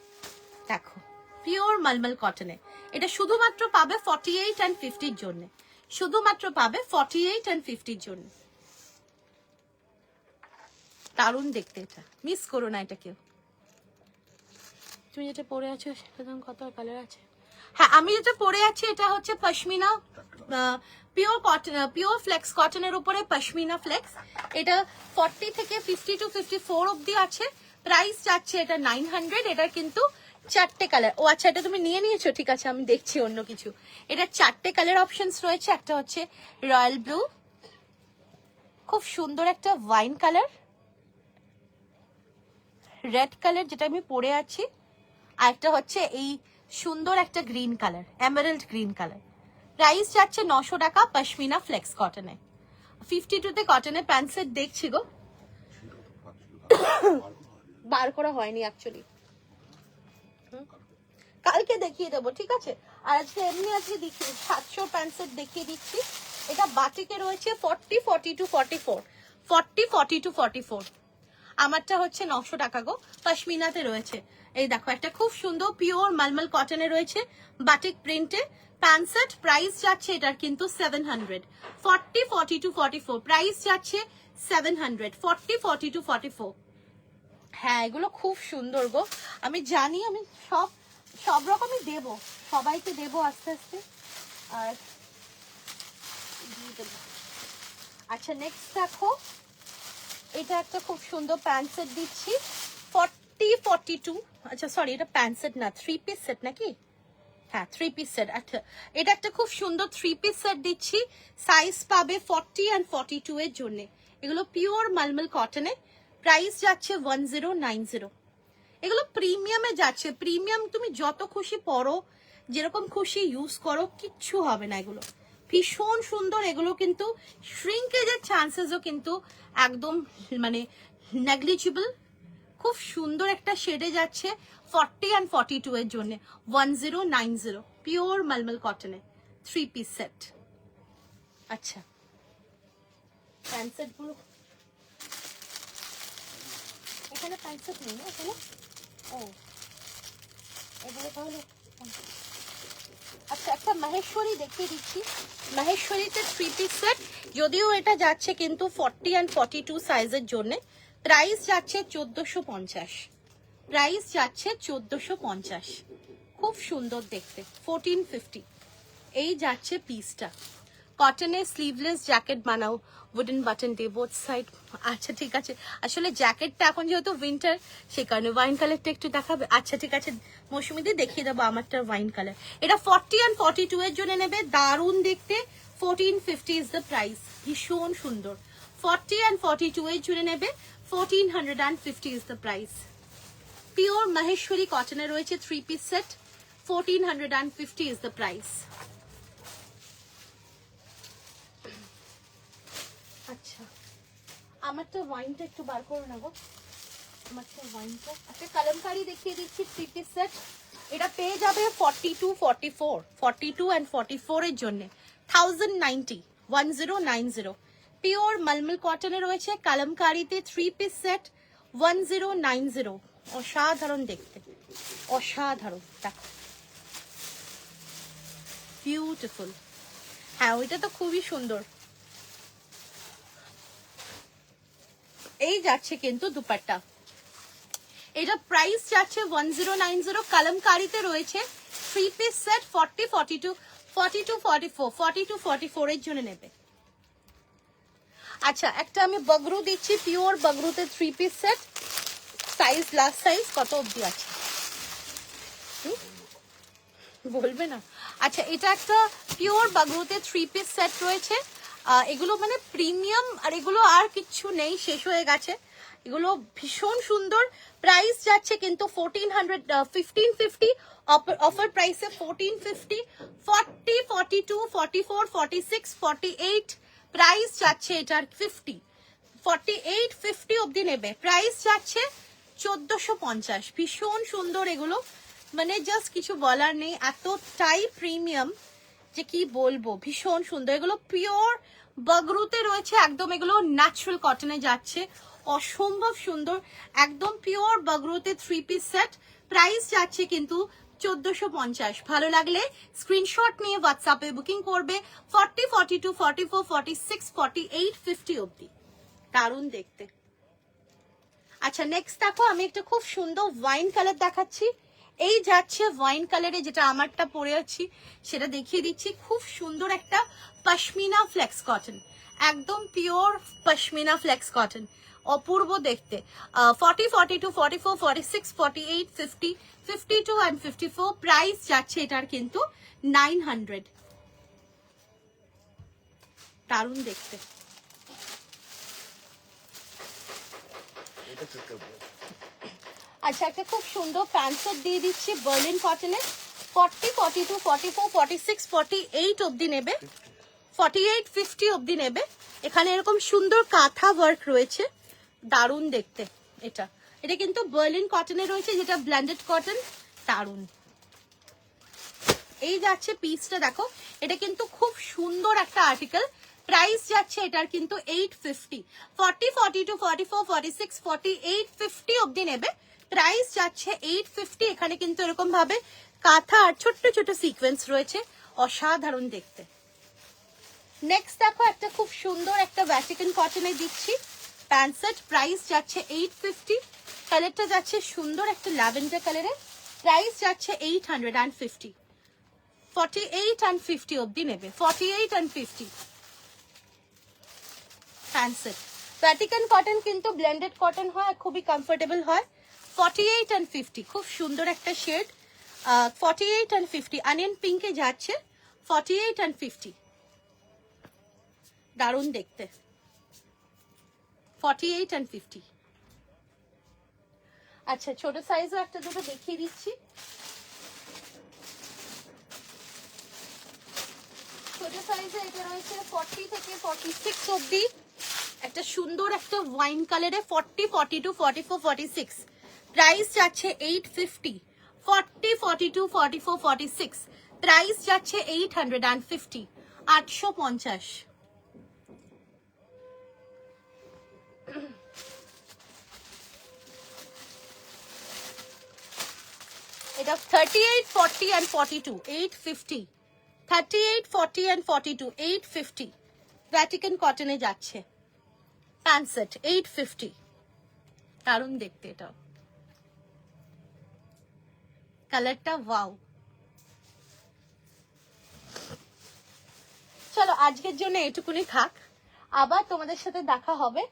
দেখো পিওর মালমল কটনে, এটা শুধুমাত্র পাবে 48 and 50 এর জন্য, শুধুমাত্র পাবে 48 and 50 এর জন্য। দারুণ দেখতে, এটা মিস করো না এটা কেউ। তুমি যেটা পরে আছো সেটা কত কালার আছে? হ্যাঁ, আমি যেটা পরে আছি এটা হচ্ছে pashmina pure cotton, pure flex কটনের উপরে পশমিনা ফ্লেক্স, এটা 40 থেকে 50 to 54 অবধি আছে, প্রাইস যাচ্ছে এটা 900। এটা কিন্তু 4টে কালার, ও আচ্ছা এটা তুমি নিয়ে নিয়েছো, ঠিক আছে আমি দেখছি অন্য কিছু। এটা 4টে কালার অপশনস রয়েছে, একটা হচ্ছে রয়্যাল ব্লু, খুব সুন্দর একটা ওয়াইন কালার, রেড কালার যেটা আমি পরে আছি, আর একটা হচ্ছে এই সুন্দর একটা green colour, emerald green colour. Price যাচ্ছে 900 টাকা পশমিনা ফ্লেক্স কটনে। 52 তে কটনের প্যান্ট সেট দেখছি গো, বার করা হয়নি অ্যাকচুয়ালি, কালকে দেখিয়ে দেবো, ঠিক আছে। আর আজকে এমনি আজকে দেখি 700 প্যান্ট সেট দেখিয়ে দিচ্ছি। এটা বাটিকে রয়েছে 40, 40 to 44, 40, 40 to 44। আমারটা হচ্ছে 900 টাকা গো, পশমিনাতে রয়েছে। এই দেখো একটা খুব সুন্দর পিওর মালমল কটনে রয়েছে বাটিক প্রিন্টে প্যান্ট সেট, প্রাইস যাচ্ছে এটার কিন্তু 700, 40, 40 to 44, প্রাইস যাচ্ছে 700, 40, 40 to 44। হ্যাঁ এগুলো খুব সুন্দর গো, আমি জানি, আমি সব রকমই দেবো, সবাইকে দেবো আস্তে আস্তে। আর আচ্ছা নেক্সট দেখো, এটা একটা খুব সুন্দর প্যান্ট সেট দিচ্ছি 40, 42, আচ্ছা সরি এটা প্যান্ট সেট না, 3 পিস সেট নাকি, হ্যাঁ 3 পিস সেট। আচ্ছা এটা একটা খুব সুন্দর 3 পিস সেট দিচ্ছি, সাইজ পাবে 40 and 42 এর জন্য। এগুলো পিওর মালমল কটনে, প্রাইস যাচ্ছে 1090। এগুলো প্রিমিয়ামে যাচ্ছে, প্রিমিয়াম তুমি যত খুশি পরো, যেরকম খুশি ইউজ করো, কিচ্ছু হবে না, এগুলো ভীষণ সুন্দর। এগুলো কিন্তু শ্রিঙ্কেজের চান্সেসও কিন্তু একদম মানে নেগলিজিবল, খুব সুন্দর একটা শেডে যাচ্ছে 40 and 42 এর জন্য 1090 পিওর মালমল কটনে 3 পিস সেট। আচ্ছা প্যান্ট সেট গুলো এখানে প্যান্ট সেট নেই না এখানে, ও এগুলো তাহলে আচ্ছা একটা মাহেশ্বরী দেখিয়ে দিচ্ছি, মাহেশ্বরীতে 3 পিস সেট, যদিও এটা যাচ্ছে কিন্তু 40 and 42 সাইজের জন্য, প্রাইস যাচ্ছে 1450, প্রাইস যাচ্ছে 1450। খুব সুন্দর দেখতে 1450 এই যাচ্ছে পিসটা। কটনের স্লিভলেস জ্যাকেট বানাও, উডেন বাটন দিয়ে বোথ সাইড। আচ্ছা ঠিক আছে, আসলে জ্যাকেটটা এখন যেহেতু উইন্টার সেই কারণে ওয়াইন কালারটা একটু দেখাবে। আচ্ছা ঠিক আছে মৌসুমি দিয়ে দেখিয়ে দেবো আমারটা ওয়াইন কালার। এটা 40 and 42 এর জন্য নেবে, দারুণ দেখতে 1450 ইজ দ্য প্রাইস, ভীষণ সুন্দর। 40 and 42 এর জন্য নেবে 1450 is the price. Pure Maheshwari কটনে রয়েছে 3 piece set, 1450 is the price. আচ্ছা আমারটা ওয়াইনটা একটু বার করো না গো, আমারটা ওয়াইনটা। একটা কালামকারি দেখিয়ে দিচ্ছি 3 পিস সেট, এটা পেয়ে যাবে 42, 44, 42 and 44 এর জন্য 1090, 1090 পিওর মালমল কটনে রয়েছে কালামকারিতে 3 পিস সেট 1090। অসাধারণ দেখতে, অসাধারণ, দেখো বিউটিফুল। হ্যাঁ ওইটা তো খুবই সুন্দর। এই যাচ্ছে কিন্তু দুপাট্টা, এটা প্রাইস যাচ্ছে 1090, কালামকারিতে রয়েছে 3 পিস সেট 40, 42, 42, 44, 42, 44 এর জন্য নেবে। আচ্ছা একটা আমি বগরু দিচ্ছি, পিওর বগরুতে 3 piece set, size last size কত অবধি আছে বলবে না? আচ্ছা এটা একটা পিওর বাগরুতে 3 পিস সেট রয়েছে। এগুলো মানে প্রিমিয়াম, আর এগুলো আর কিচ্ছু নেই, শেষ হয়ে গেছে। এগুলো ভীষণ সুন্দর। প্রাইস যাচ্ছে কিন্তু 1550, অফার প্রাইসে 1450, 40, 42, 44, 46, 48 প্রাইস যাচ্ছে এটার 50, 48, 50 অবধি নেবে। প্রাইস যাচ্ছে 1450। ভীষণ সুন্দর এগুলো, মানে জাস্ট কিছু বলার নেই, এতটাই প্রিমিয়াম যে কি বলবো, ভীষণ সুন্দর। এগুলো পিওর বাগরুতে রয়েছে একদম, এগুলো ন্যাচারাল কটনে যাচ্ছে, অসম্ভব সুন্দর, একদম পিওর বাগরুতে 3 পিস সেট। প্রাইস যাচ্ছে কিন্তু 1450। ভালো লাগলে স্ক্রিনশট নিয়ে হোয়াটসঅ্যাপে বুকিং করবে। 40, 42, 44, 46, 48, 50 অবধি, দারুণ দেখতে। আচ্ছা নেক্সট দেখো, আমি একটা খুব সুন্দর ওয়াইন কালার দেখাচ্ছি। এই যাচ্ছে ওয়াইন কালারে, যেটা আমারটা পরে আছি সেটা দেখিয়ে দিচ্ছি। খুব সুন্দর একটা পশমিনা ফ্লেক্স কটন, একদম পিওর পশমিনা ফ্লেক্স কটন, অপূর্ব দেখতে। 40, 42, 44, 46, 48, 50, 52 and 54 প্রাইস যাচ্ছে এটার কিন্তু 900। দারুণ দেখতে। আচ্ছা একটা খুব সুন্দর প্যান্ট দিয়ে দিচ্ছি বার্লিন কটনের, 40, 42, 44, 46, 48 অবধি নেবে, 48, 50 অবধি নেবে। এখানে এরকম সুন্দর কাঁথা ওয়ার্ক রয়েছে, দারুণ দেখতে। এটা এটা কিন্তু বার্লিন কটনে রয়েছে, যেটা ব্লেন্ডেড কটন, দারুণ। এই যাচ্ছে পিসটা দেখো, এটা কিন্তু খুব সুন্দর একটা আর্টিকেল। প্রাইস যাচ্ছে এটার কিন্তু 850, 40, 42, 44, 46, 48, 50 অবধি নেবে। প্রাইস যাচ্ছে 850। এখানে কিন্তু এরকম ভাবে কাঁথা আর ছোট্ট ছোট সিকোয়েন্স রয়েছে, অসাধারণ দেখতে। নেক্সট দেখো একটা খুব সুন্দর একটা ভ্যাটিকান কটনে দিচ্ছি প্যান্ট সেট, প্রাইস যাচ্ছে 850। কালারটা যাচ্ছে সুন্দর একটা ল্যাভেন্ডার কালারে, প্রাইস যাচ্ছে 850, 48 and 50 অবধি নেবে, 48 and 50 pant set. Vatican cotton কিন্তু ব্লেন্ডেড কটন হয়, খুবই কমফোর্টেবল হয়। 48 and 50 খুব সুন্দর একটা শেড, 48 and 50 অনিয়ন পিঙ্কে যাচ্ছে, 48 and 50 দারুণ দেখতে, 48 and 50। আচ্ছা ছোট সাইজও একটা দুটো দেখিয়ে দিচ্ছি। ছোট সাইজে এটা রয়েছে 40 থেকে 46 অবধি, একটা সুন্দর একটা ওয়াইন কালারে, 40, 42, 44, 46 প্রাইস যাচ্ছে 850, 40, 42, 44, 46 প্রাইস যাচ্ছে 850, 850। এটা 38, 40 and 42, 850, 38, 40 and 42, 850 ভ্যাটিকান কটনে যাচ্ছে প্যান্ট সেট, 850 দারুণ দেখতে। এটা কালারটা ওয়াও। চলো আজকের জন্য এটুকুনি থাক, আবার তোমাদের সাথে দেখা হবে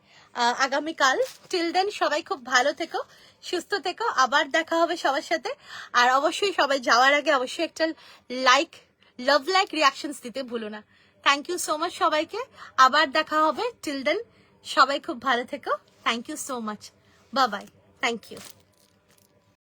আগামীকাল। টিল দেন সবাই খুব ভালো থেকো, সুস্থ থেকো, আবার দেখা হবে সবার সাথে। আর অবশ্যই সবাই যাওয়ার আগে অবশ্যই একটা লাইক, লাভ লাইক রিয়াকশনস দিতে ভুলো না। থ্যাংক ইউ সো মাচ সবাইকে, আবার দেখা হবে। টিল দেন সবাই খুব ভালো থেকো, thank you so much, bye bye, thank you.